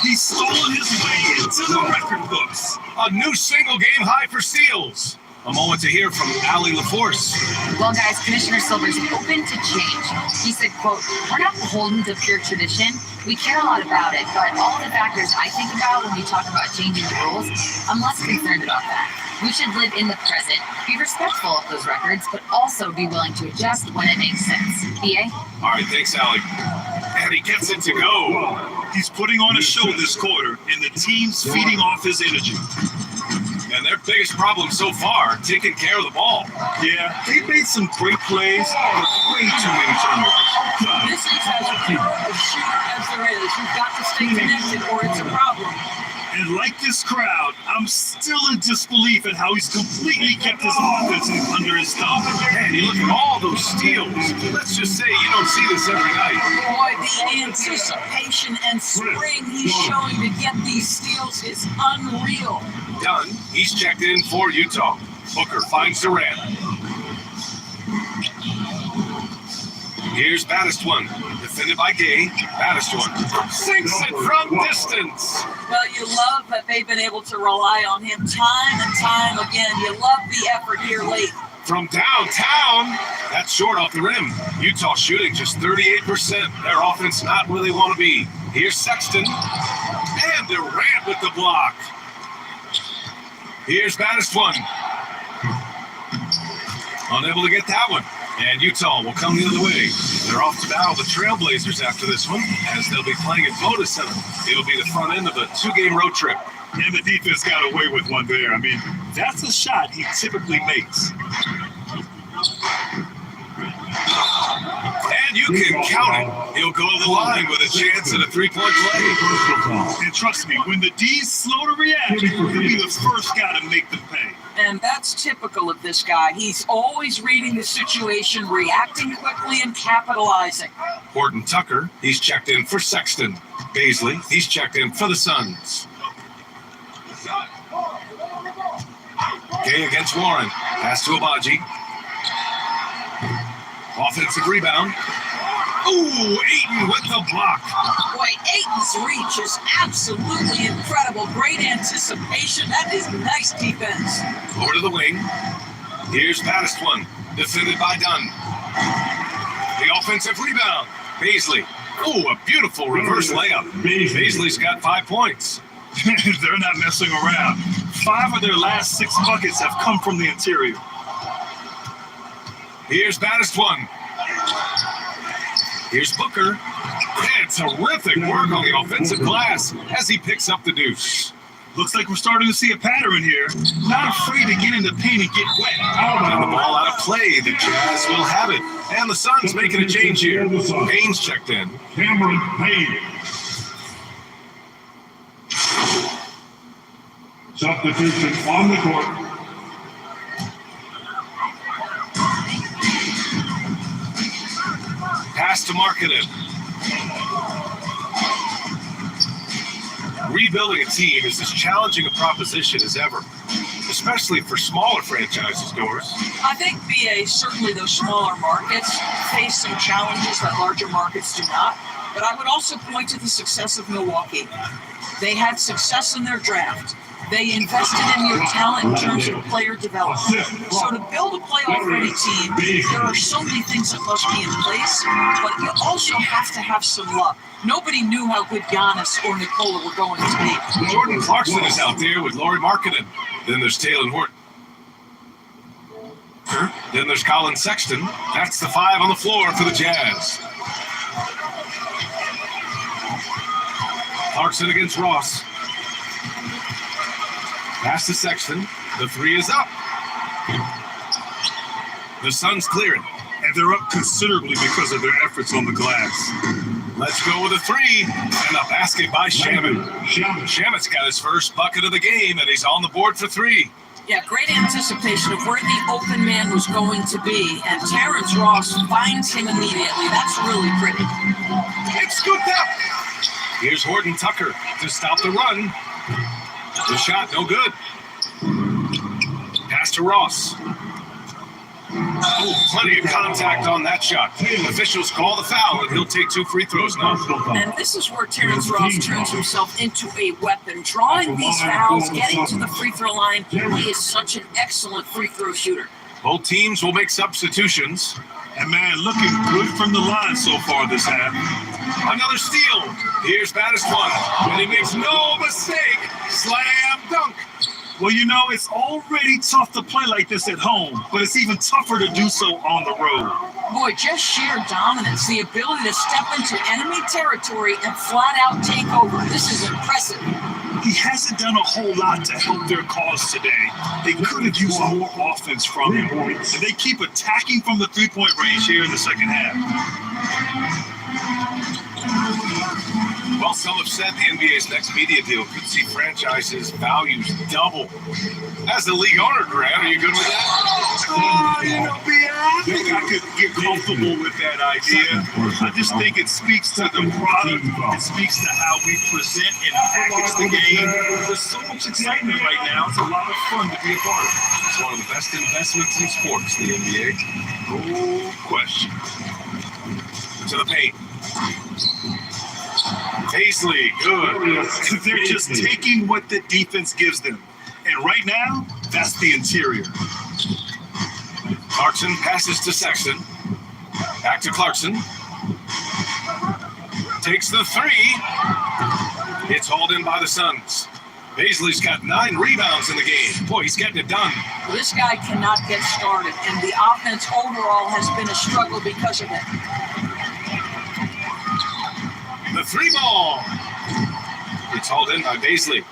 He's stolen his way into the record books. A new single game high for steals. A moment to hear from Ali LaForce. Well, guys, Commissioner Silver's open to change. He said, quote, "We're not beholden to pure tradition. We care a lot about it, but all the factors I think about when we talk about changing the rules, I'm less concerned about that. We should live in the present, be respectful of those records, but also be willing to adjust when it makes sense." BA? All right, thanks, Ali. And he gets it to go. He's putting on a show this quarter, and the team's feeding off his energy. And their biggest problem so far, taking care of the ball. Yeah, they made some great plays, but way too many turnovers. This is as pure a shooter as there is. You've got to stay connected or it's a problem. And like this crowd, I'm still in disbelief at how he's completely kept his offense under his thumb. Man, you look at all those steals. Let's just say you don't see this every night. Boy, the anticipation and spring he's showing to get these steals is unreal. Dunn, he's checked in for Utah. Booker finds Durant. Here's Baddest one. Defended by Gay. Baddest one. Sinks it from distance. Well, you love that they've been able to rely on him time and time again. You love the effort here late. From downtown, that's short off the rim. Utah shooting just 38%. Their offense not where they want to be. Here's Sexton. And Durant with the block. Here's Baddest one. Unable to get that one. And Utah will come the other way. They're off to battle the Trailblazers after this one, as they'll be playing at Voda Center. It'll be the front end of a 2-game road trip. And the defense got away with one there. I mean, that's a shot he typically makes. And you can count it. He'll go to the line with a chance at a 3-point play. And trust me, when the D's slow to react, he'll be the first guy to make them pay. And that's typical of this guy. He's always reading the situation, reacting quickly, and capitalizing. Horton Tucker, he's checked in for Sexton. Baisley, he's checked in for the Suns. Gay against Warren. Pass to Abaji. Offensive rebound. Ooh, Ayton with the block. Boy, Ayton's reach is absolutely incredible. Great anticipation. That is nice defense. Over to the wing. Here's Patterson, defended by Dunn. The offensive rebound. Baisley. Ooh, a beautiful reverse layup. Baisley's got 5 points. They're not messing around. 5 of their last 6 buckets have come from the interior. Here's Patterson. Here's Booker. And terrific work on the offensive glass as he picks up the deuce. Looks like we're starting to see a pattern here. Not afraid to get in the paint and get wet. And the ball out of play. The Jazz will have it. And the Suns making a change here. Payne's checked in. Cameron Payne. Substitution on the court. Pass to Markkanen. Rebuilding a team is as challenging a proposition as ever, especially for smaller franchises, Doris. I think BA, certainly those smaller markets face some challenges that larger markets do not. But I would also point to the success of Milwaukee. They had success in their draft. They invested in your talent in terms of player development. So to build a playoff-ready team, there are so many things that must be in place, but you also have to have some luck. Nobody knew how good Giannis or Nikola were going to be. Jordan Clarkson is out there with Lauri Markkanen. Then there's Taylor Horton. Then there's Colin Sexton. That's the 5 on the floor for the Jazz. Clarkson against Ross. Pass to Sexton. The 3 is up. The Suns clear it. And they're up considerably because of their efforts on the glass. Let's go with a 3. And a basket by Shamet. Shamet's got his first bucket of the game, and he's on the board for 3. Yeah, great anticipation of where the open man was going to be. And Terrence Ross finds him immediately. That's really pretty. It's scooped up. Here's Horton Tucker to stop the run. The shot, no good. Pass to Ross. Oh, plenty of contact on that shot. Officials call the foul, and he'll take 2 free throws now. And this is where Terrence Ross turns himself into a weapon. Drawing these fouls, getting to the free throw line, he is such an excellent free throw shooter. Both teams will make substitutions. And man, looking good from the line so far this half. Another steal. Here's Patterson, and he makes no mistake. Slam dunk. Well, you know, it's already tough to play like this at home, but it's even tougher to do so on the road. Boy, just sheer dominance, the ability to step into enemy territory and flat out take over. This is impressive. He hasn't done a whole lot to help their cause today. They could have used more offense from him. And they keep attacking from the 3-point range here in the second half. Well, some have said the NBA's next media deal could see franchises' values double. As the league owner, Grant, are you good with that? You know, I think I could get comfortable with that idea. I just think it speaks to the product. It speaks to how we present and package the game. There's so much excitement right now. It's a lot of fun to be a part of. It's one of the best investments in sports, the NBA. No question. To the paint. Paisley, good. They're just taking what the defense gives them. And right now, that's the interior. Clarkson passes to Sexton. Back to Clarkson. Takes the 3. It's hauled in by the Suns. Baisley's got 9 rebounds in the game. Boy, he's getting it done. This guy cannot get started, and the offense overall has been a struggle because of it. The 3 ball. It's hauled in by Baisley.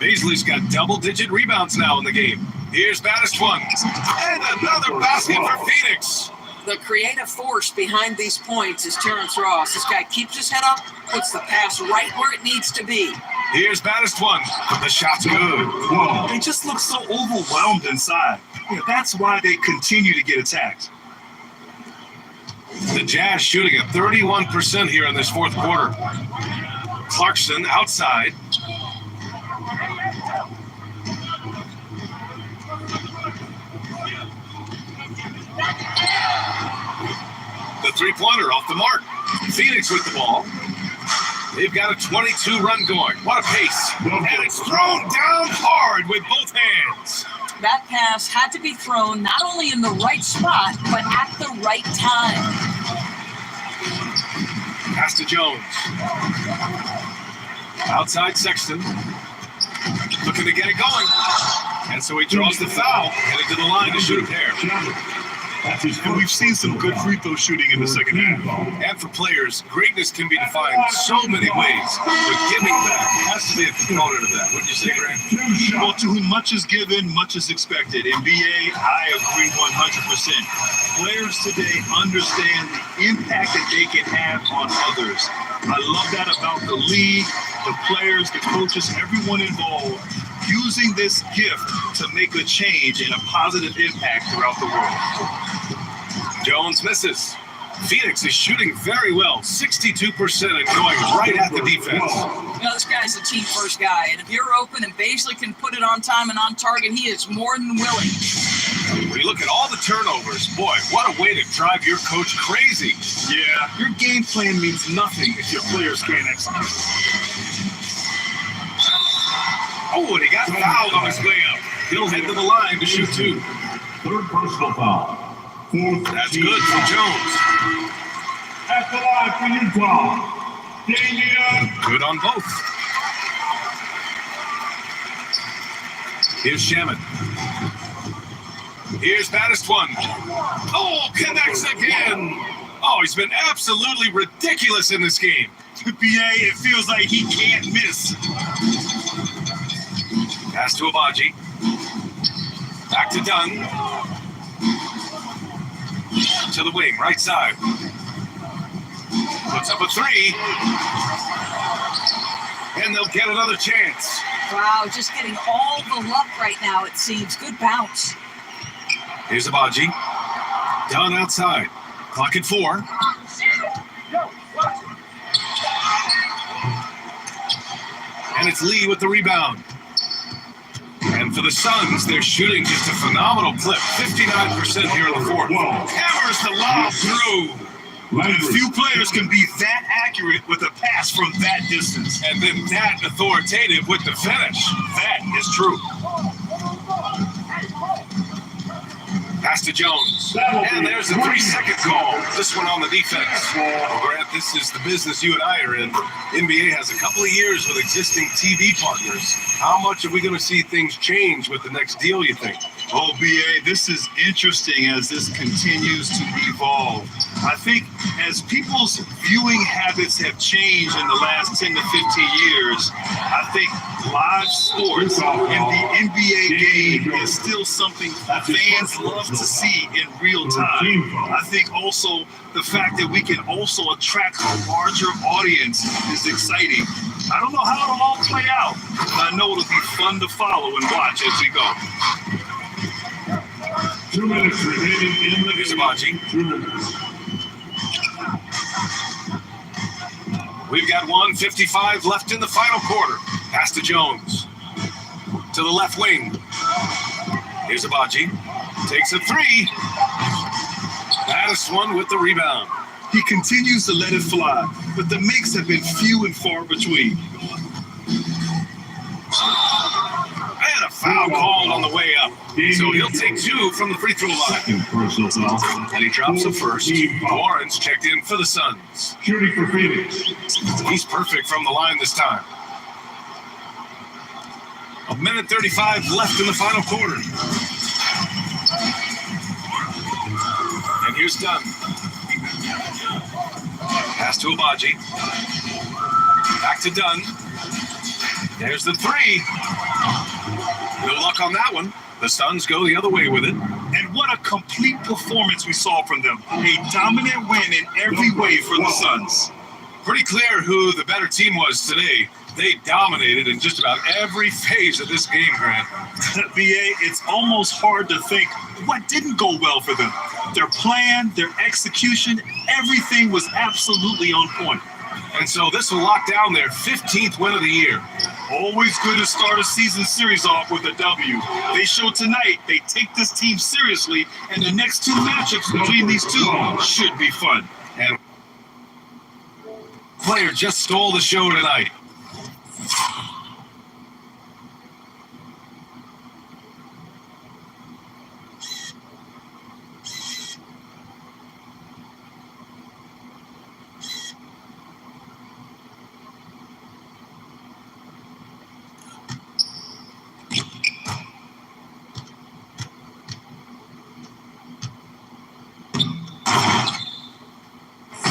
Baisley's got double-digit rebounds now in the game. Here's Baddest one. And another basket for Phoenix. The creative force behind these points is Terrence Ross. This guy keeps his head up, puts the pass right where it needs to be. Here's Baddest one. The shot's good. They just look so overwhelmed inside. Yeah, that's why they continue to get attacked. The Jazz shooting at 31% here in this fourth quarter. Clarkson outside. The three-pointer off the mark. Phoenix with the ball. They've got a 22-run going. What a pace. And it's thrown down hard with both hands. That pass had to be thrown not only in the right spot, but at the right time. Pass to Jones. Outside Sexton. Looking to get it going. And so he draws the foul, headed to the line to shoot a pair. And we've seen some good free throw shooting in the second half. And for players, greatness can be defined so many ways. But giving back has to be a component of that. Wouldn't you say, Grant? Well, to whom much is given, much is expected. In BA, I agree 100%. Players today understand the impact that they can have on others. I love that about the league, the players, the coaches, everyone involved, using this gift to make a change and a positive impact throughout the world. Jones misses. Phoenix is shooting very well, 62% and going right at the defense. You know, this guy's a team-first guy, and if you're open and Baisley can put it on time and on target, he is more than willing. When you look at all the turnovers, boy, what a way to drive your coach crazy. Yeah, your game plan means nothing if your players can't execute. Oh, and he got fouled on his way up. He'll head to the line to shoot 2. Third personal foul. That's good for Jones. At the line for Utah, Damian. Good on both. Here's Shaman. Here's Baddest one. Oh, connects again. Oh, he's been absolutely ridiculous in this game. BA, it feels like he can't miss. Pass to Abaji. Back to Dunn. To the wing, right side. Puts up a 3. And they'll get another chance. Wow, just getting all the luck right now, it seems. Good bounce. Here's Abaji. Down outside. Clock at 4. And it's Lee with the rebound. And for the Suns, they're shooting just a phenomenal clip. 59% here in the fourth. Hammers the lob through. And few players can be that accurate with a pass from that distance. And then that authoritative with the finish. That is true. Pass to Jones. And there's the 3-second call. This one on the defense. Well, Grant, this is the business you and I are in. NBA has a couple of years with existing TV partners. How much are we going to see things change with the next deal, you think? Oh, BA, this is interesting as this continues to evolve. I think as people's viewing habits have changed in the last 10 to 15 years, I think live sports in the NBA game is still something fans love to see in real time. I think also the fact that we can also attract a larger audience is exciting. I don't know how it'll all play out, but I know it'll be fun to follow and watch as we go. 2 minutes remaining in the Here's Abaji. 2 minutes. We've got 1:55 left in the final quarter. Pass to Jones. To the left wing. Here's Abaji. Takes a 3. Baddest one with the rebound. He continues to let it fly, but the makes have been few and far between. And a foul called on the way up. So he'll take 2 from the free throw line. And he drops the first. Warren's checked in for the Suns. Shooting for Phoenix. He's perfect from the line this time. A minute 35 left in the final quarter. And here's Dunn. Pass to Abaji. Back to Dunn. There's the three. No luck on that one. The Suns go the other way with it. And what a complete performance we saw from them. A dominant win in every way for the Suns. Pretty clear who the better team was today. They dominated in just about every phase of this game, Grant. BA, it's almost hard to think what didn't go well for them. Their plan, their execution, everything was absolutely on point. And so this will lock down their 15th win of the year. Always good to start a season series off with a W. They showed tonight they take this team seriously, and the next two matchups between these two should be fun. And player just stole the show tonight.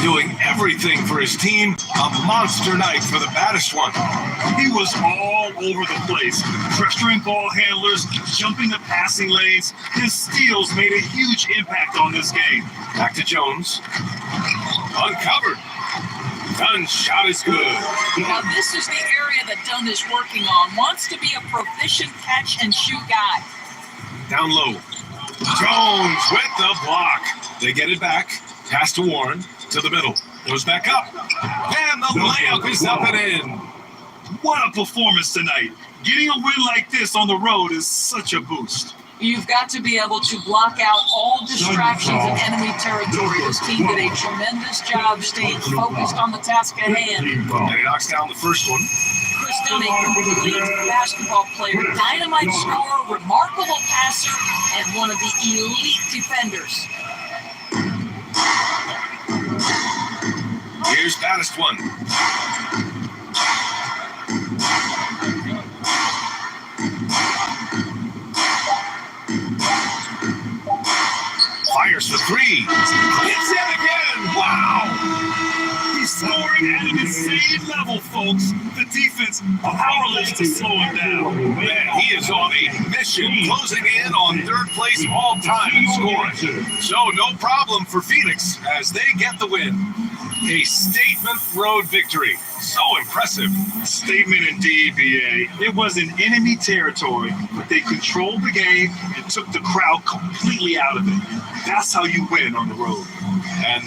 Doing everything for his team, a monster night for the baddest one. He was all over the place, pressuring ball handlers, jumping the passing lanes. His steals made a huge impact on this game. Back to Jones. Uncovered. Dunn's shot is good. Now this is the area that Dunn is working on. Wants to be a proficient catch and shoot guy. Down low. Jones with the block. They get it back. Pass to Warren. To the middle. Goes back up. And the layup is up and in. What a performance tonight. Getting a win like this on the road is such a boost. You've got to be able to block out all distractions in enemy territory. This team did a tremendous job staying focused on the task at hand. And he knocks down the first one. Chris Dunn, a complete basketball player, dynamite scorer, remarkable passer, and one of the elite defenders. Here's baddest one. Fires for three. It's in again. Wow. He's scoring at an insane level, folks. The defense powerless to slow him down. Man, he is on a mission, closing in on third place all time in scoring. So no problem for Phoenix as they get the win. A statement road victory. So impressive. Statement indeed, BA. It was in enemy territory, but they controlled the game and took the crowd completely out of it. That's how you win on the road. And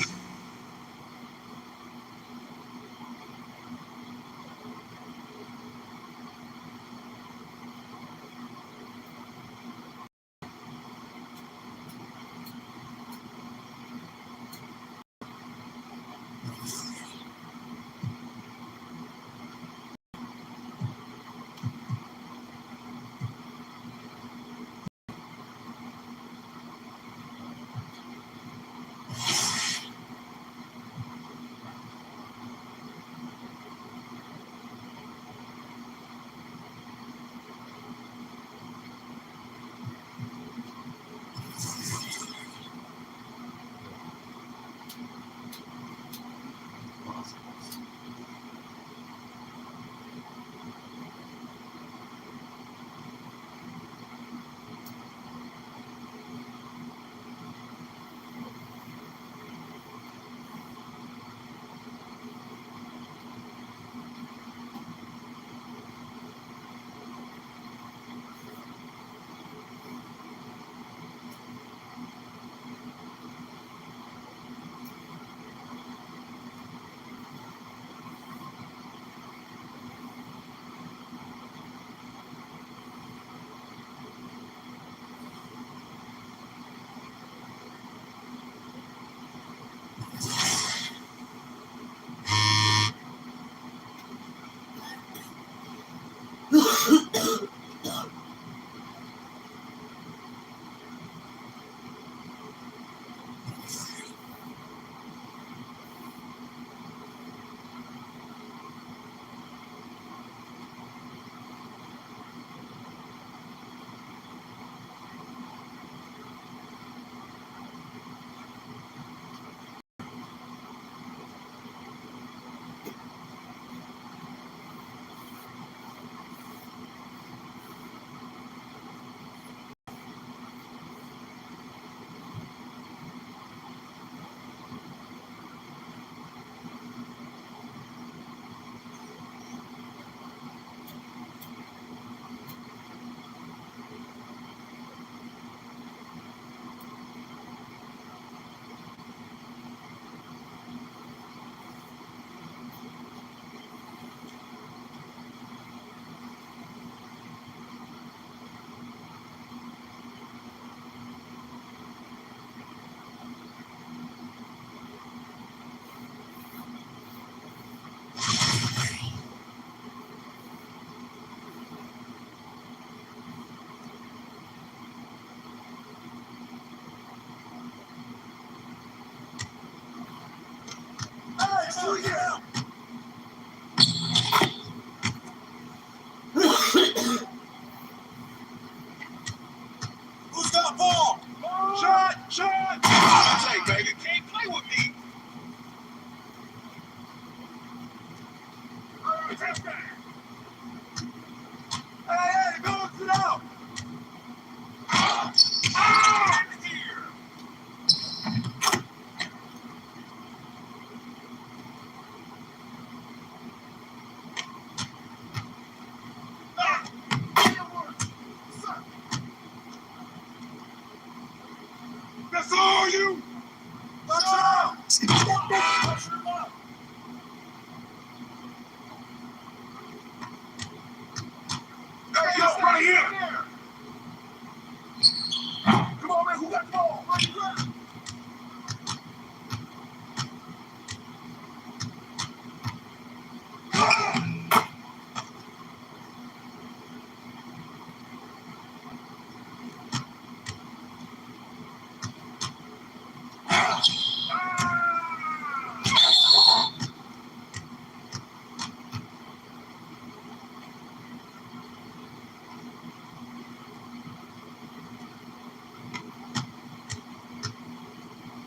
right here. Come on, man. Who got the ball?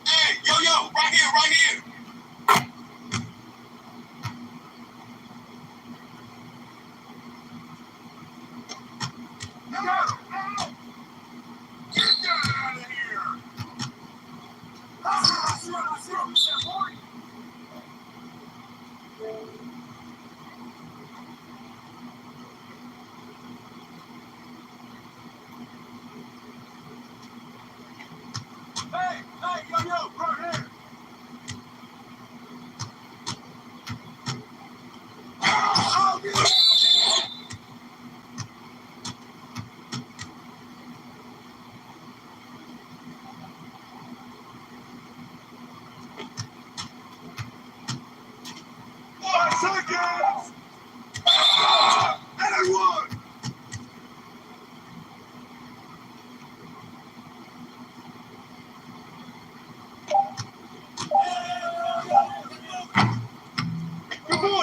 Hey, yo, right here, right here. Hey, yo, right here. Oh, get it. Seconds! And I won!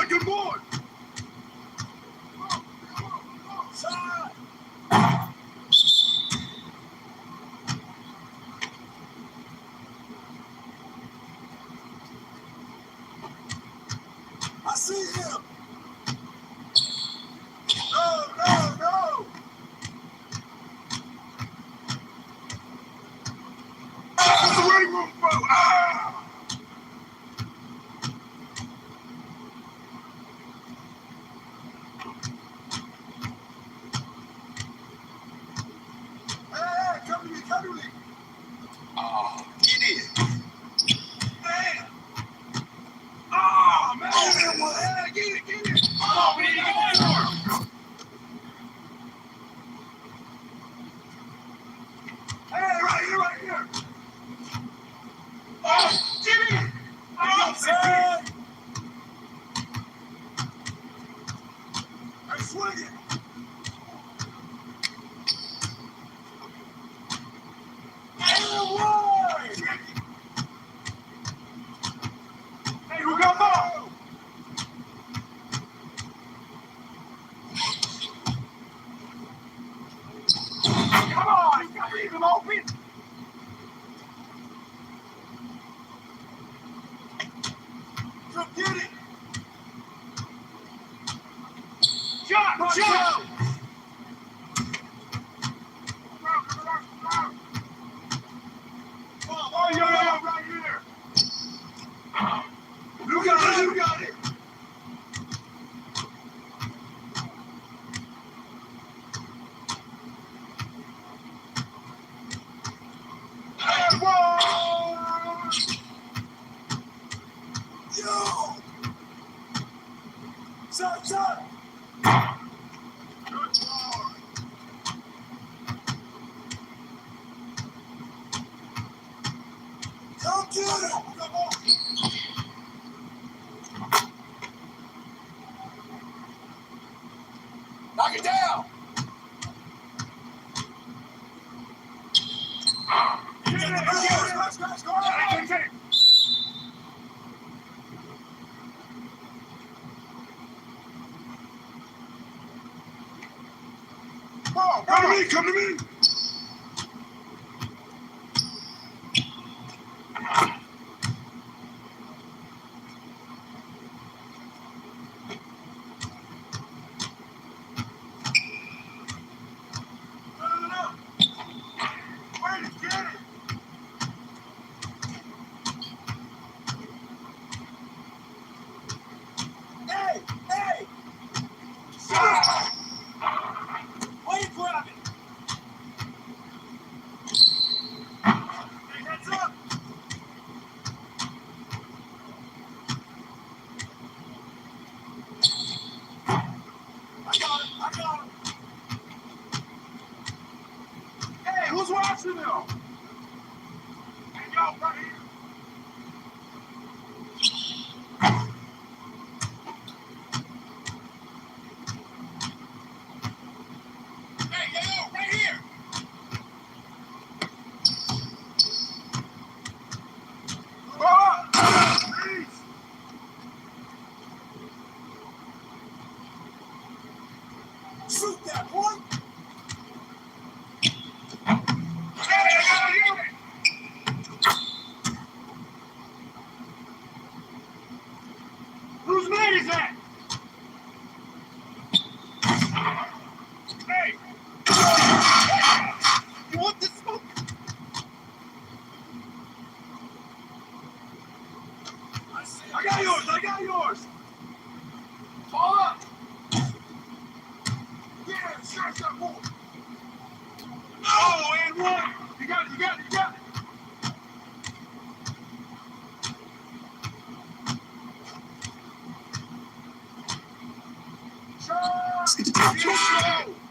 Good boy! Side! I see him! No! That's the waiting room, bro! Ah! Hey, come to me! Oh, get in! Man! Oh, man! Hey, get it! Oh, we need to get more! Hey, right here! Oh, Jimmy! Oh, man! I swing it! Hey, who got ball? Come on, you gotta leave him open. So get it. Jump! Oh, yo, right here. You got it. And whoa! Yo! Sir! Good ball. Come get it! Come on! Knock it down! Let's go! Come to me! Hey! Why you grab it? Shoot that boy. Whose man is that? Hey! You want this smoke? I got yours! I got yours! Fall up! Yeah, shot that boy! Oh, and one! You got it, you got it, you got it! Let's get to the